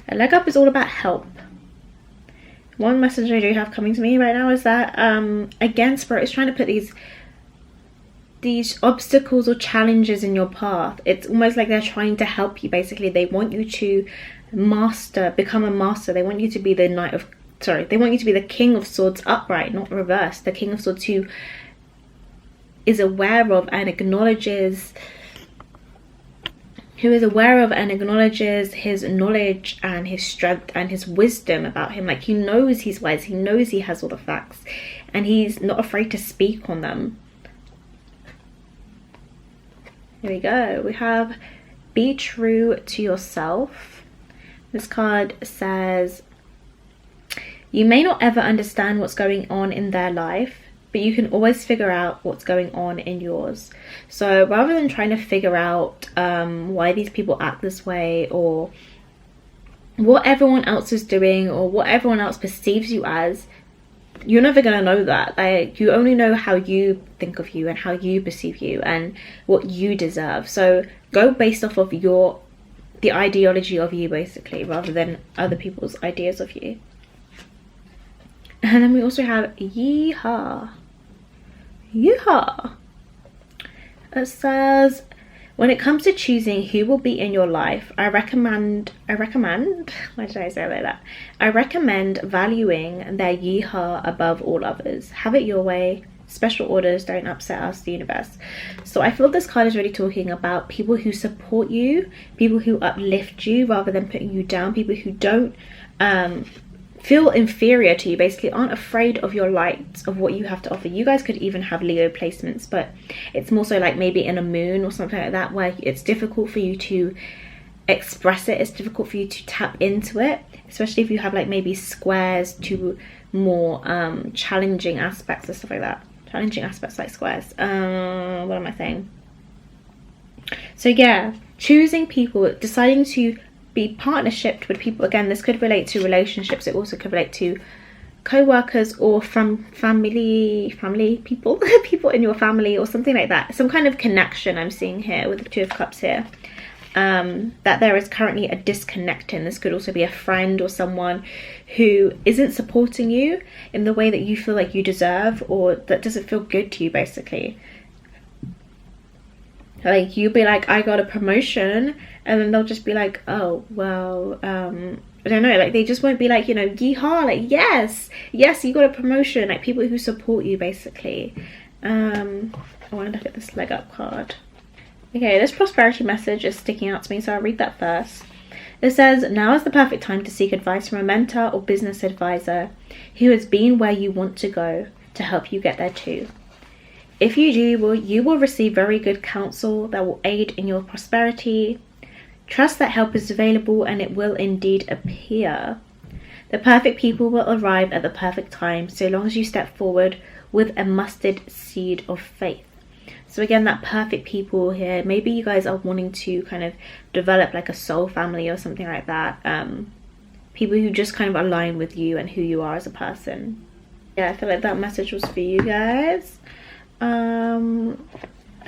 A leg up is all about help. One message I do have coming to me right now is that again, Spirit is trying to put these obstacles or challenges in your path. It's almost like they're trying to help you. Basically, they want you to become a master. They want you to be the they want you to be the King of Swords upright, not reverse. The King of Swords who is aware of and acknowledges his knowledge and his strength and his wisdom about him. Like, he knows he's wise, he knows he has all the facts, and he's not afraid to speak on them. Here we go. We have be true to yourself. This card says, you may not ever understand what's going on in their life, but you can always figure out what's going on in yours. So rather than trying to figure out why these people act this way, or what everyone else is doing, or what everyone else perceives you as, you're never going to know that. Like, you only know how you think of you and how you perceive you and what you deserve. So go based off of the ideology of you, basically, rather than other people's ideas of you. And then we also have yeehaw. Yeehaw. It says, when it comes to choosing who will be in your life, I recommend, why did I say it like that? I recommend valuing their yeehaw above all others. Have it your way. Special orders don't upset us, the universe. So I feel this card is really talking about people who support you, people who uplift you rather than putting you down, people who don't feel inferior to you, basically aren't afraid of your light, of what you have to offer. You guys could even have Leo placements, but it's more so like maybe in a moon or something like that, where it's difficult for you to express it, it's difficult for you to tap into it, especially if you have like maybe squares to more challenging aspects or stuff like that. Challenging aspects like squares. What am I saying? So yeah, choosing people, deciding to be partnershiped with people. Again, this could relate to relationships. It also could relate to co-workers or from family people, people in your family or something like that. Some kind of connection I'm seeing here with the Two of Cups here. That there is currently a disconnect in. This could also be a friend or someone who isn't supporting you in the way that you feel like you deserve, or that doesn't feel good to you, basically. Like, you'll be like, I got a promotion, and then they'll just be like, oh, well, I don't know, like, they just won't be like, you know, yeehaw, like, yes, you got a promotion. Like, people who support you, basically. I want to look at this leg up card. Okay, this prosperity message is sticking out to me, so I'll read that first. It says, now is the perfect time to seek advice from a mentor or business advisor who has been where you want to go to help you get there too. If you do, you will receive very good counsel that will aid in your prosperity. Trust that help is available and it will indeed appear. The perfect people will arrive at the perfect time, so long as you step forward with a mustard seed of faith. So again, that perfect people here, maybe you guys are wanting to kind of develop like a soul family or something like that. People who just kind of align with you and who you are as a person. Yeah, I feel like that message was for you guys. I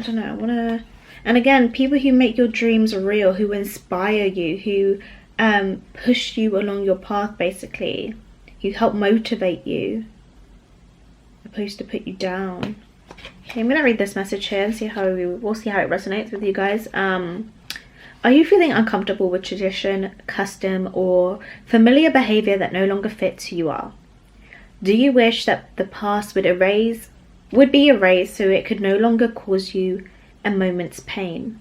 don't know, and again, people who make your dreams real, who inspire you, who push you along your path, basically, who help motivate you, opposed to put you down. Okay, I'm gonna read this message here and see how we'll see how it resonates with you guys. Are you feeling uncomfortable with tradition, custom, or familiar behavior that no longer fits who you are? Do you wish that the past would be erased so it could no longer cause you a moment's pain?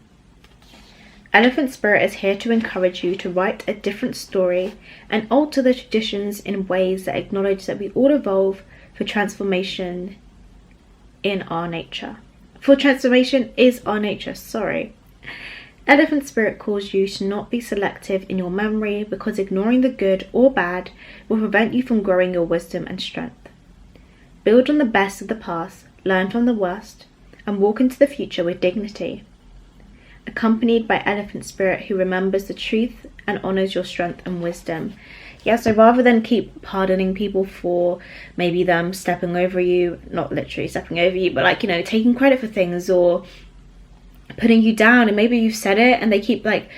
Elephant Spirit is here to encourage you to write a different story and alter the traditions in ways that acknowledge that we all evolve for transformation in our nature. For transformation is our nature, sorry. Elephant Spirit calls you to not be selective in your memory, because ignoring the good or bad will prevent you from growing your wisdom and strength. Build on the best of the past, learn from the worst, and walk into the future with dignity. accompanied by elephant spirit who remembers the truth and honors your strength and wisdom. Yeah, so rather than keep pardoning people for maybe them stepping over you, not literally stepping over you, but like, you know, taking credit for things or putting you down, and maybe you've said it and they keep like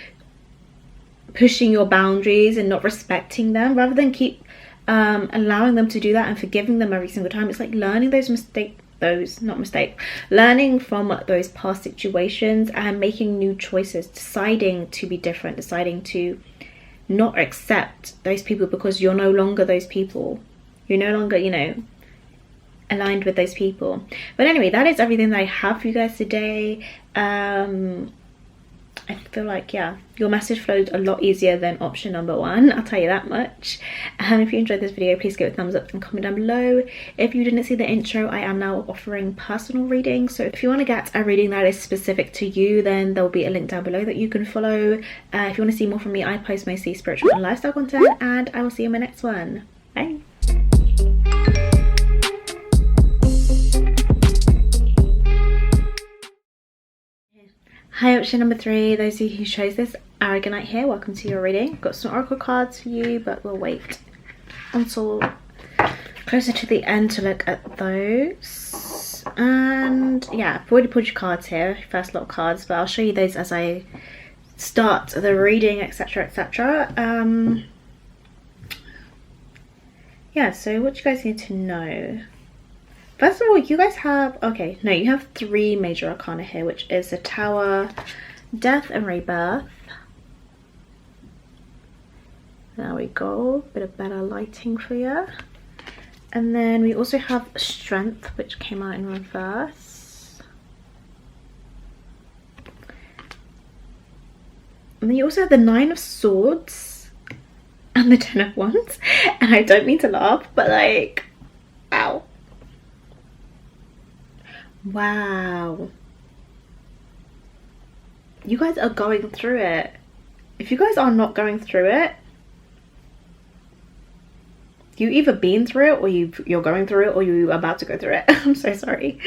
pushing your boundaries and not respecting them, rather than keep allowing them to do that and forgiving them every single time. It's like learning learning from those past situations and making new choices, deciding to be different, deciding to not accept those people because you're no longer those people. You're no longer, you know, aligned with those people. But anyway, that is everything that I have for you guys today. I feel like, yeah, your message flowed a lot easier than option number 1, I'll tell you that much. If you enjoyed this video, please give it a thumbs up and comment down below. If you didn't see the intro, I am now offering personal readings, so if you want to get a reading that is specific to you, then there'll be a link down below that you can follow. If you want to see more from me, I post mostly spiritual and lifestyle content, and I will see you in my next one. Bye. Hi, option number 3, those of you who chose this, Aragonite here, welcome to your reading. I've got some oracle cards for you, but we'll wait until closer to the end to look at those. And yeah, I've already pulled your cards here, first lot of cards, but I'll show you those as I start the reading, etc, etc. Yeah, so what do you guys need to know? First of all, you guys have, you have 3 major arcana here, which is the Tower, Death and Rebirth. There we go, bit of better lighting for you. And then we also have Strength, which came out in reverse. And then you also have the 9 of Swords and the 10 of Wands. And I don't mean to laugh, but like, ow. Wow, you guys are going through it. If you guys are not going through it, you either been through it or you're going through it or you're about to go through it. I'm so sorry.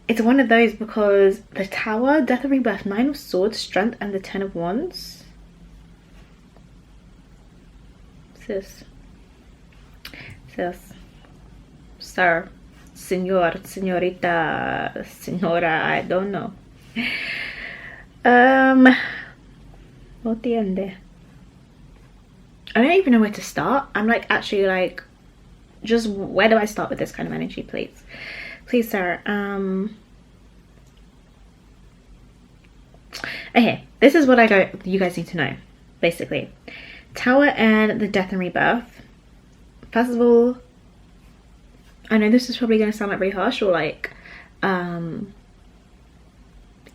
It's one of those, because the Tower, Death and Rebirth, 9 of Swords, Strength and the 10 of Wands. Sis, sir, Senor, señorita, señora, I don't know. No entiende. I don't even know where to start. I'm like, actually, like, just where do I start with this kind of energy, please? Please, sir. Okay, this is what you guys need to know, basically. Tower and the Death and Rebirth. First of all, I know this is probably going to sound like very harsh or like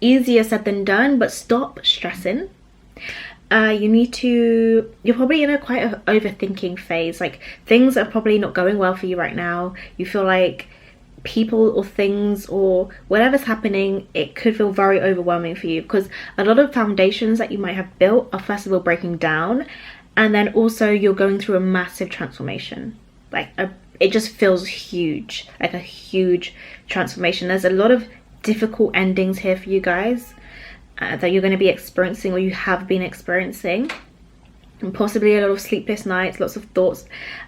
easier said than done, but stop stressing. You're probably in quite an overthinking phase. Like, things are probably not going well for you right now. You feel like people or things or whatever's happening, it could feel very overwhelming for you, because a lot of foundations that you might have built are first of all breaking down, and then also you're going through a massive transformation. Like, it just feels huge, like a huge transformation. There's a lot of difficult endings here for you guys that you're going to be experiencing, or you have been experiencing, and possibly a lot of sleepless nights, lots of thoughts,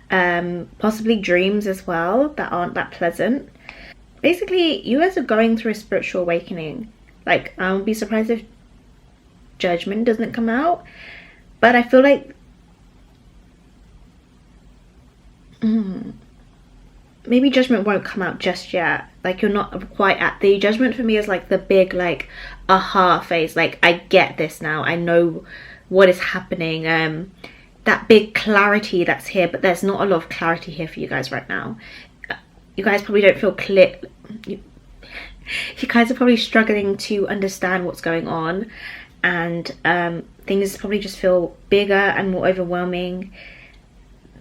possibly dreams as well that aren't that pleasant. Basically, you guys are going through a spiritual awakening. Like, I won't be surprised if judgment doesn't come out, but I feel like maybe judgment won't come out just yet. Like, you're not quite at the judgment. For me is like the big, like, aha phase. Like, I get this now, I know what is happening. That big clarity that's here, but there's not a lot of clarity here for you guys right now. You guys probably don't feel clear. You guys are probably struggling to understand what's going on, and things probably just feel bigger and more overwhelming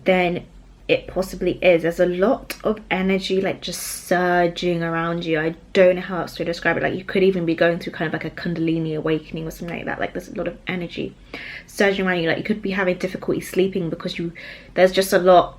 than it possibly is. There's a lot of energy like just surging around you. I don't know how else to describe it. Like, you could even be going through kind of like a Kundalini awakening or something like that. Like, there's a lot of energy surging around you. Like, you could be having difficulty sleeping because there's just a lot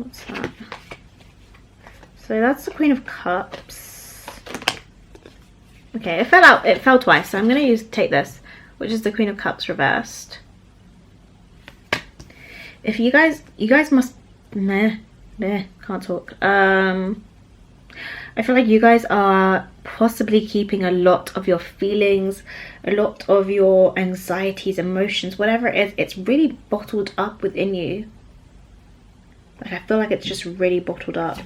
What's that? So that's the Queen of Cups. Okay, it fell out. It fell twice. So I'm going to take this, which is the Queen of Cups reversed. If you guys must, can't talk. I feel like you guys are possibly keeping a lot of your feelings, a lot of your anxieties, emotions, whatever it is, it's really bottled up within you. Like, I feel like it's just really bottled up.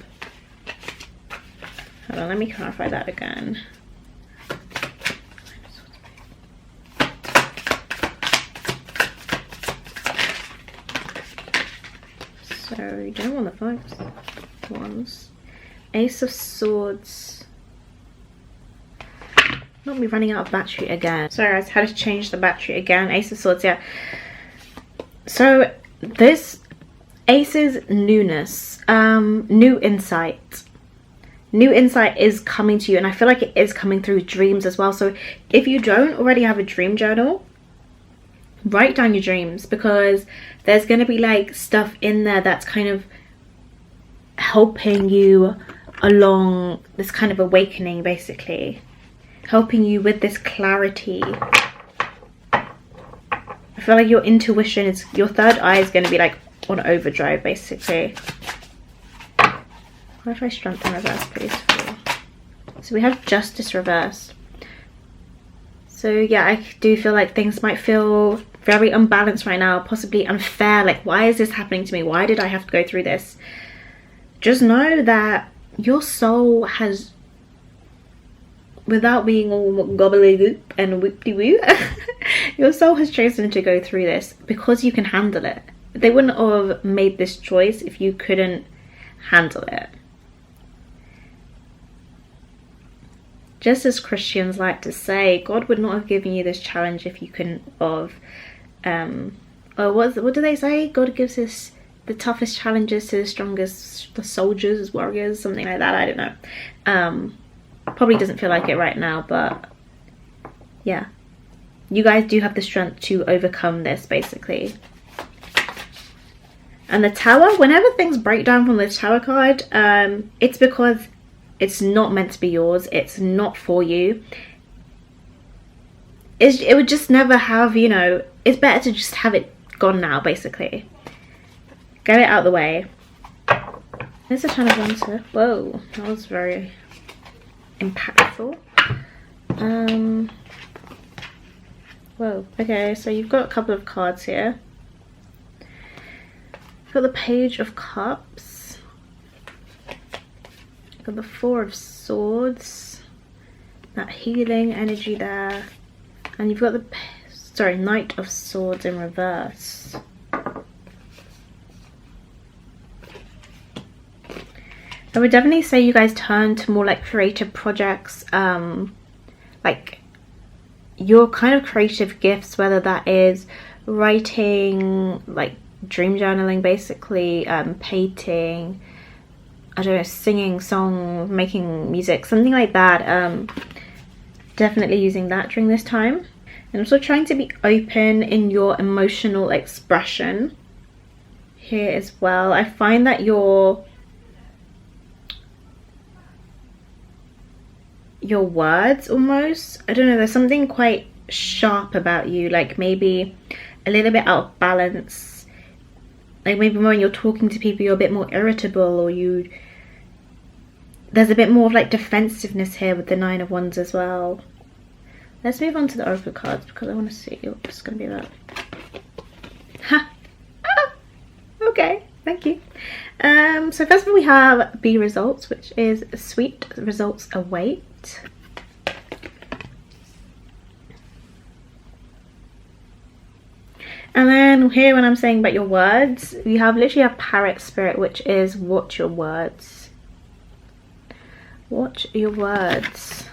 Hold on, let me clarify that again. So you don't want the 5 ones. Ace of Swords. Not me running out of battery again. Sorry guys, had to change the battery again. Ace of Swords, yeah. So this Ace's newness, new insight. New insight is coming to you, and I feel like it is coming through dreams as well. So if you don't already have a dream journal, write down your dreams, because there's going to be like stuff in there that's kind of helping you along this kind of awakening, basically helping you with this clarity. I feel like your intuition is, your third eye is going to be like on overdrive, basically. What if I strengthen reverse, please? So we have Justice reversed. So yeah, I do feel like things might feel very unbalanced right now, possibly unfair. Like, why is this happening to me? Why did I have to go through this? Just know that your soul has, without being all gobbledygook and whoop-de-woo, your soul has chosen to go through this because you can handle it. They wouldn't have made this choice if you couldn't handle it. Just as Christians like to say, God would not have given you this challenge if you couldn't have. Or what do they say? God gives us the toughest challenges to the strongest, the soldiers, warriors, something like that. I don't know. Probably doesn't feel like it right now, but yeah, you guys do have the strength to overcome this, basically. And the Tower, whenever things break down from the Tower card, it's because it's not meant to be yours. It's not for you. It would just never have, you know, it's better to just have it gone now, basically. Get it out of the way. There's a ton of ones. Whoa, that was very impactful. Whoa, okay, so you've got a couple of cards here. You've got the Page of Cups. You've got the Four of Swords. That healing energy there. And you've got the, Knight of Swords in reverse. I would definitely say you guys turn to more like creative projects, like your kind of creative gifts, whether that is writing, like dream journaling, basically, painting, I don't know, singing, song, making music, something like that. Definitely using that during this time. And also trying to be open in your emotional expression here as well. I find that your words almost, I don't know, there's something quite sharp about you, like maybe a little bit out of balance. Like maybe when you're talking to people you're a bit more irritable, or there's a bit more of like defensiveness here with the Nine of Wands as well. Let's move on to the Oracle cards because I want to see what's going to be about. Ha! Ah! Okay, thank you. So first of all we have B results, which is sweet results await. And then here when I'm saying about your words, you have literally a parrot spirit, which is watch your words. Watch your words.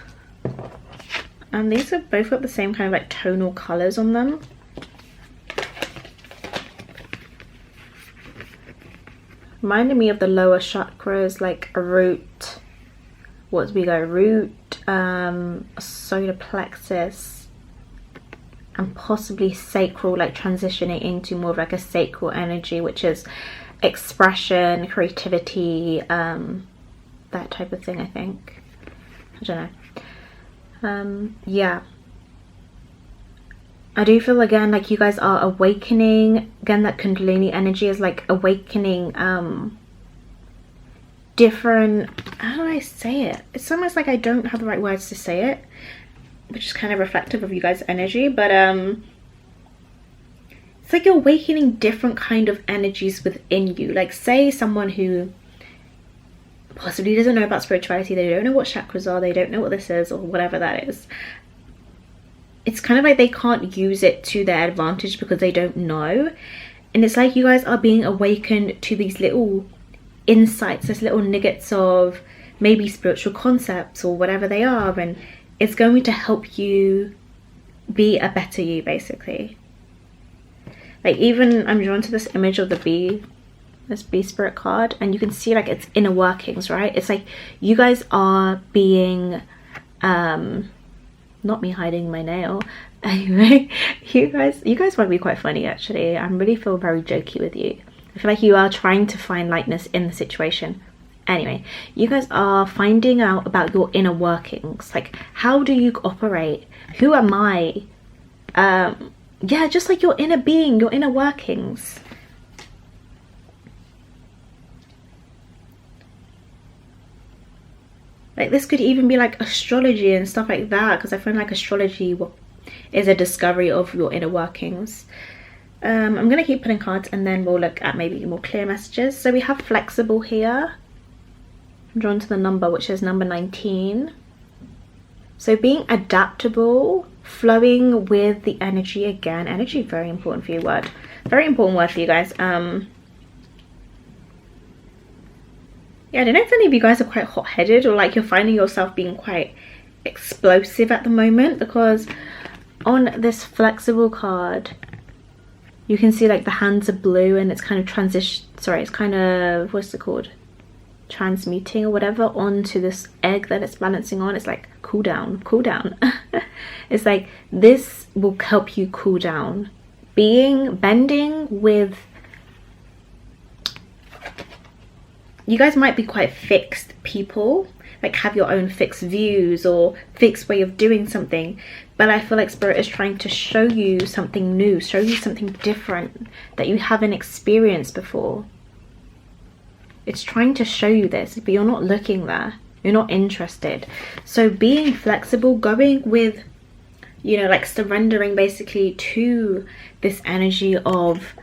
And these are both got the same kind of like tonal colours on them. Reminding me of the lower chakras, like a root. What do we go? Root, solar plexus, and possibly sacral, like transitioning into more of like a sacral energy, which is expression, creativity, that type of thing, I think. I don't know. Yeah, I do feel again like you guys are awakening. Again, that Kundalini energy is like awakening different, how do I say it? It's almost like I don't have the right words to say it, which is kind of reflective of you guys' energy, but it's like you're awakening different kind of energies within you. Like say someone who possibly doesn't know about spirituality, they don't know what chakras are, they don't know what this is or whatever that is. It's kind of like they can't use it to their advantage because they don't know. And it's like you guys are being awakened to these little insights, these little nuggets of maybe spiritual concepts or whatever they are, and it's going to help you be a better you, basically. Like even I'm drawn to this image of the bee, this bee spirit card, and you can see like its inner workings, right? It's like you guys are being not me hiding my nail. Anyway, you guys might be quite funny actually. I really feel very jokey with you. I feel like you are trying to find lightness in the situation. Anyway, you guys are finding out about your inner workings. Like, how do you operate? Who am I? Yeah, just like your inner being, your inner workings. Like this could even be like astrology and stuff like that, because I find like astrology is a discovery of your inner workings. I'm gonna keep putting cards and then we'll look at maybe more clear messages. So we have flexible here. I'm drawn to the number, which is number 19. So being adaptable, flowing with the energy again. Energy, very important for you, word. Very important word for you guys. Yeah, I don't know if any of you guys are quite hot-headed or like you're finding yourself being quite explosive at the moment, because on this flexible card, you can see like the hands are blue and it's kind of it's kind of, what's it called? Transmuting or whatever onto this egg that it's balancing on. It's like, cool down, cool down. It's like, this will help you cool down. Bending with, you guys might be quite fixed people, like have your own fixed views or fixed way of doing something, but I feel like Spirit is trying to show you something new, show you something different that you haven't experienced before. It's trying to show you this, but you're not looking there, you're not interested. So being flexible, going with, you know, like surrendering basically to this energy of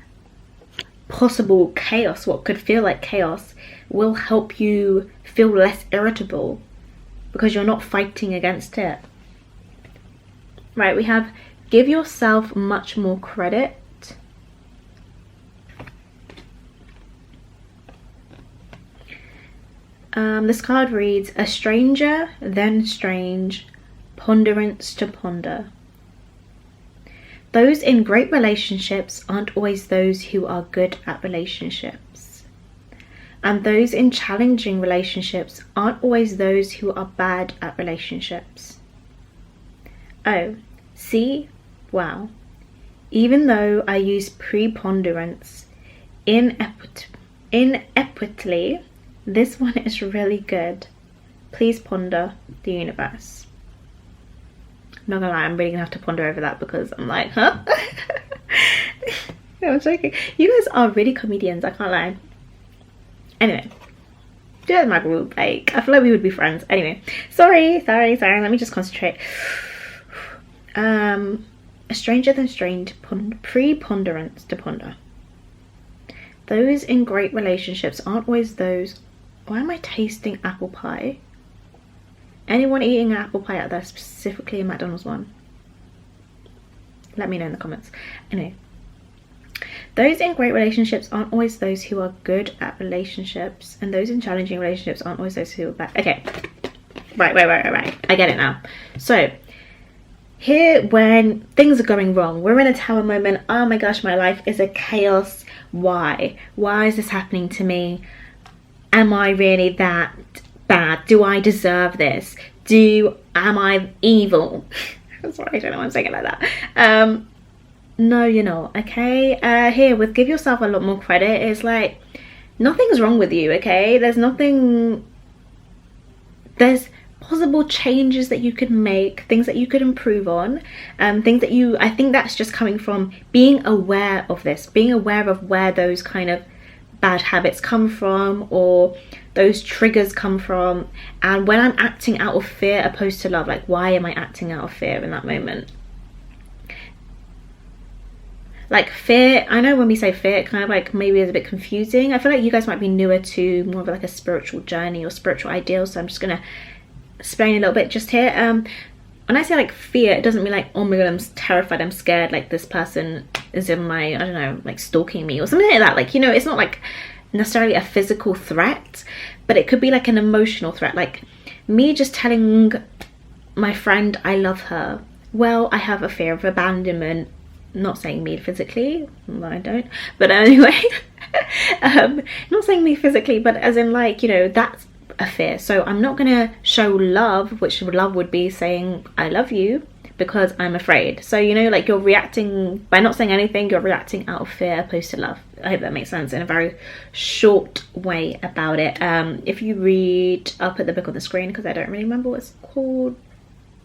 possible chaos, what could feel like chaos, will help you feel less irritable because you're not fighting against it. Right, we have give yourself much more credit. This card reads, a stranger, then strange, ponderance to ponder. Those in great relationships aren't always those who are good at relationships. And those in challenging relationships aren't always those who are bad at relationships. Oh, see? Wow. Even though I use preponderance ineptly, this one is really good. Please ponder the universe. I'm not gonna lie, I'm really gonna have to ponder over that because I'm like, huh? No, I'm joking. You guys are really comedians, I can't lie. Anyway, do my group, like, I feel like we would be friends. Anyway, sorry, let me just concentrate. A stranger than strange, preponderance to ponder. Those in great relationships aren't always those. Why am I tasting apple pie? Anyone eating an apple pie out there, specifically a McDonald's one? Let me know in the comments. Anyway, those in great relationships aren't always those who are good at relationships, and those in challenging relationships aren't always those who are bad. Okay, right. I get it now. So here, when things are going wrong, we're in a tower moment. Oh my gosh, my life is a chaos. Why is this happening to me? Am I really that bad? Do I deserve this? Am I evil? I'm sorry, I don't know why I'm saying it like that. No, you're not. Okay, here with give yourself a lot more credit, it's like nothing's wrong with you, okay? There's nothing, there's possible changes that you could make, things that you could improve on, things that you, I think that's just coming from being aware of this, being aware of where those kind of bad habits come from, or those triggers come from. And when I'm acting out of fear opposed to love, like, why am I acting out of fear in that moment? Like, fear, I know when we say fear, it kind of like maybe is a bit confusing. I feel like you guys might be newer to more of like a spiritual journey or spiritual ideal, so I'm just gonna explain a little bit just here. When I say like fear, it doesn't mean like, oh my god, I'm terrified, I'm scared, like this person is in my, I don't know, like stalking me or something like that. Like, you know, it's not like necessarily a physical threat, but it could be like an emotional threat. Like me just telling my friend I love her, well, I have a fear of abandonment. Not saying me physically, no, I don't, but anyway, not saying me physically, but as in like, you know, that's a fear. So I'm not gonna show love, which love would be saying I love you, because I'm afraid. So, you know, like you're reacting by not saying anything, you're reacting out of fear opposed to love. I hope that makes sense in a very short way about it. If you read, I'll put the book on the screen because I don't really remember what it's called.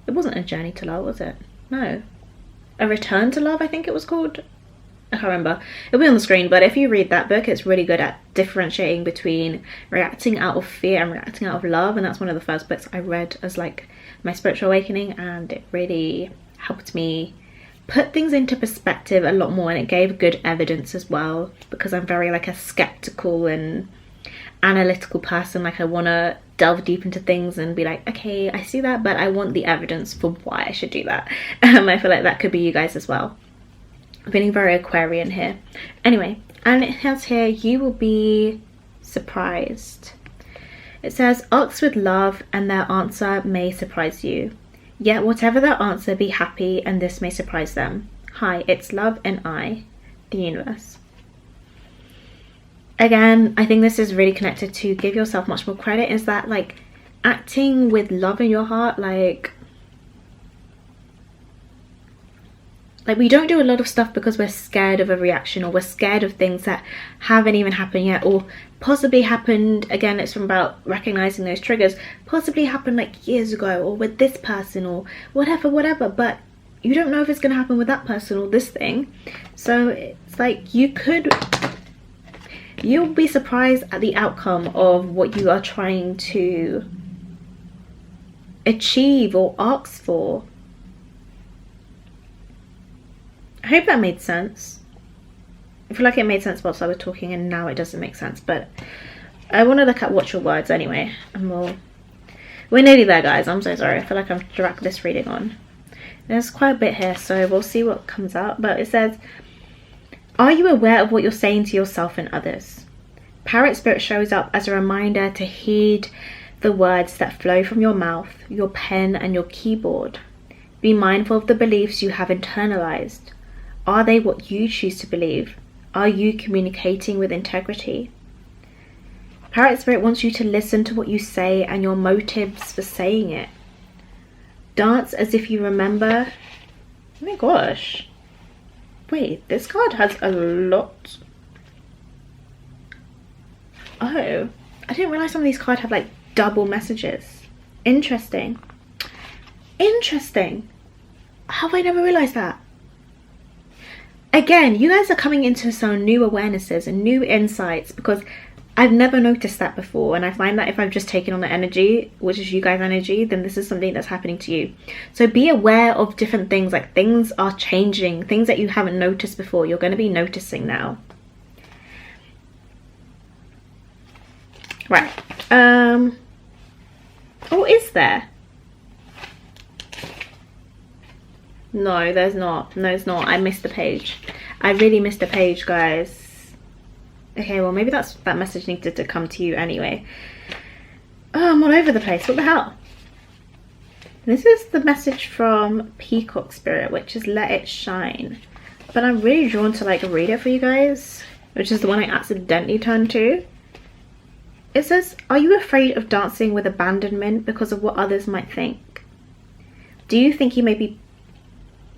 It wasn't A Journey to Love, was it? No, A Return to Love, I think it was called. I can't remember. It'll be on the screen, but if you read that book, it's really good at differentiating between reacting out of fear and reacting out of love. And that's one of the first books I read as like my spiritual awakening, and it really helped me put things into perspective a lot more, and it gave good evidence as well, because I'm very like a skeptical and analytical person. Like I want to delve deep into things and be like, okay, I see that, but I want the evidence for why I should do that. I feel like that could be you guys as well. I'm feeling very Aquarian here. Anyway, and it has here, you will be surprised. It says, ask with love and their answer may surprise you. Yet whatever their answer, be happy and this may surprise them. Hi, it's love and I, the universe. Again, I think this is really connected to give yourself much more credit. Is that like acting with love in your heart, like we don't do a lot of stuff because we're scared of a reaction, or we're scared of things that haven't even happened yet, or possibly happened. Again, it's from about recognizing those triggers, possibly happened like years ago, or with this person, or whatever, but you don't know if it's going to happen with that person or this thing. So it's like you'll be surprised at the outcome of what you are trying to achieve or ask for. I hope that made sense. I feel like it made sense whilst I was talking, and now it doesn't make sense, but I want to look at watch your words anyway, and we're nearly there, guys. I'm so sorry. I feel like I've dragged this reading on. There's quite a bit here, so we'll see what comes out. But it says, are you aware of what you're saying to yourself and others? Parrot Spirit shows up as a reminder to heed the words that flow from your mouth, your pen, and your keyboard. Be mindful of the beliefs you have internalized. Are they what you choose to believe? Are you communicating with integrity? Parrot Spirit wants you to listen to what you say and your motives for saying it. Dance as if you remember. Oh my gosh. Wait, this card has a lot. Oh, I didn't realize some of these cards have like double messages. Interesting. Interesting. How have I never realized that? Again, you guys are coming into some new awarenesses and new insights, because I've never noticed that before, and I find that if I've just taken on the energy, which is you guys' energy, then this is something that's happening to you. So be aware of different things, like things are changing, things that you haven't noticed before, you're going to be noticing now. Right. Oh, is there? No, there's not. No, it's not. I missed the page. I really missed the page, guys. Okay, well, maybe that message needed to come to you anyway. Oh, I'm all over the place. What the hell? This is the message from Peacock Spirit, which is let it shine. But I'm really drawn to like read it for you guys, which is the one I accidentally turned to. It says, are you afraid of dancing with abandonment because of what others might think? Do you think you may be...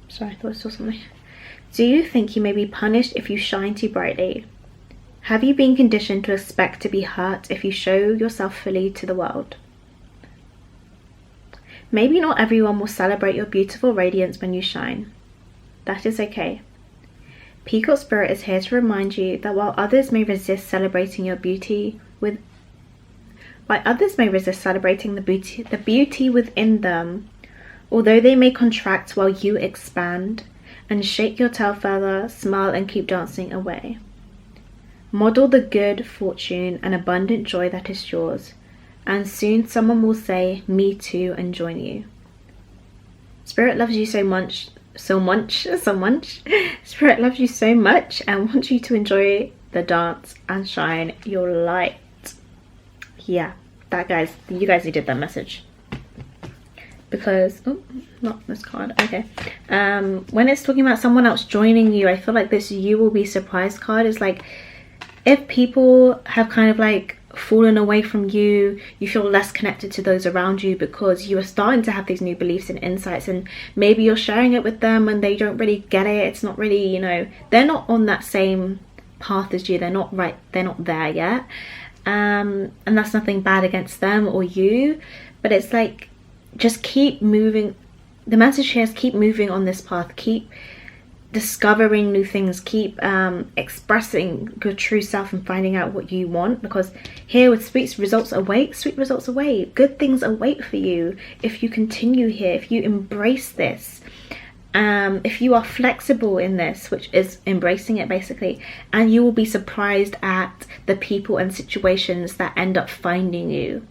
Sorry, I thought I saw something. Do you think you may be punished if you shine too brightly? Have you been conditioned to expect to be hurt if you show yourself fully to the world? Maybe not everyone will celebrate your beautiful radiance when you shine. That is okay. Peacock Spirit is here to remind you that while others may resist celebrating your beauty the beauty within them, although they may contract while you expand, and shake your tail feather, smile and keep dancing away. Model the good fortune and abundant joy that is yours, and soon someone will say, "Me too," and join you. Spirit loves you so much. Spirit loves you so much and wants you to enjoy the dance and shine your light. Yeah, you guys needed that message. Because, oh, not this card, okay. When it's talking about someone else joining you, I feel like this "you will be surprised" card is like, if people have kind of like fallen away from you, you feel less connected to those around you because you are starting to have these new beliefs and insights, and maybe you're sharing it with them and they don't really get it. It's not really, you know, they're not on that same path as you. They're not there yet. And that's nothing bad against them or you, but it's like, just keep moving. The message here is keep moving on this path, keep discovering new things, keep expressing your true self and finding out what you want, because here with sweet results await, good things await for you if you continue here, if you embrace this, if you are flexible in this, which is embracing it basically, and you will be surprised at the people and situations that end up finding you.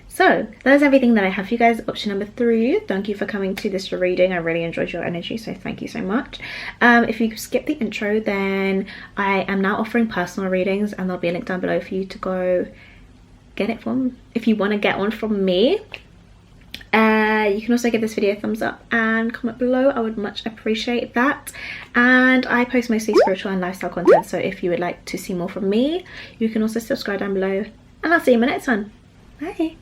So that's everything that I have for you guys. Option number 3, thank you for coming to this reading. I really enjoyed your energy, so thank you so much. If you skip the intro, then I am now offering personal readings, and there'll be a link down below for you to go get it from. If you want to get one from me, you can also give this video a thumbs up and comment below. I would much appreciate that. And I post mostly spiritual and lifestyle content, so if you would like to see more from me, you can also subscribe down below, and I'll see you in my next one. Bye.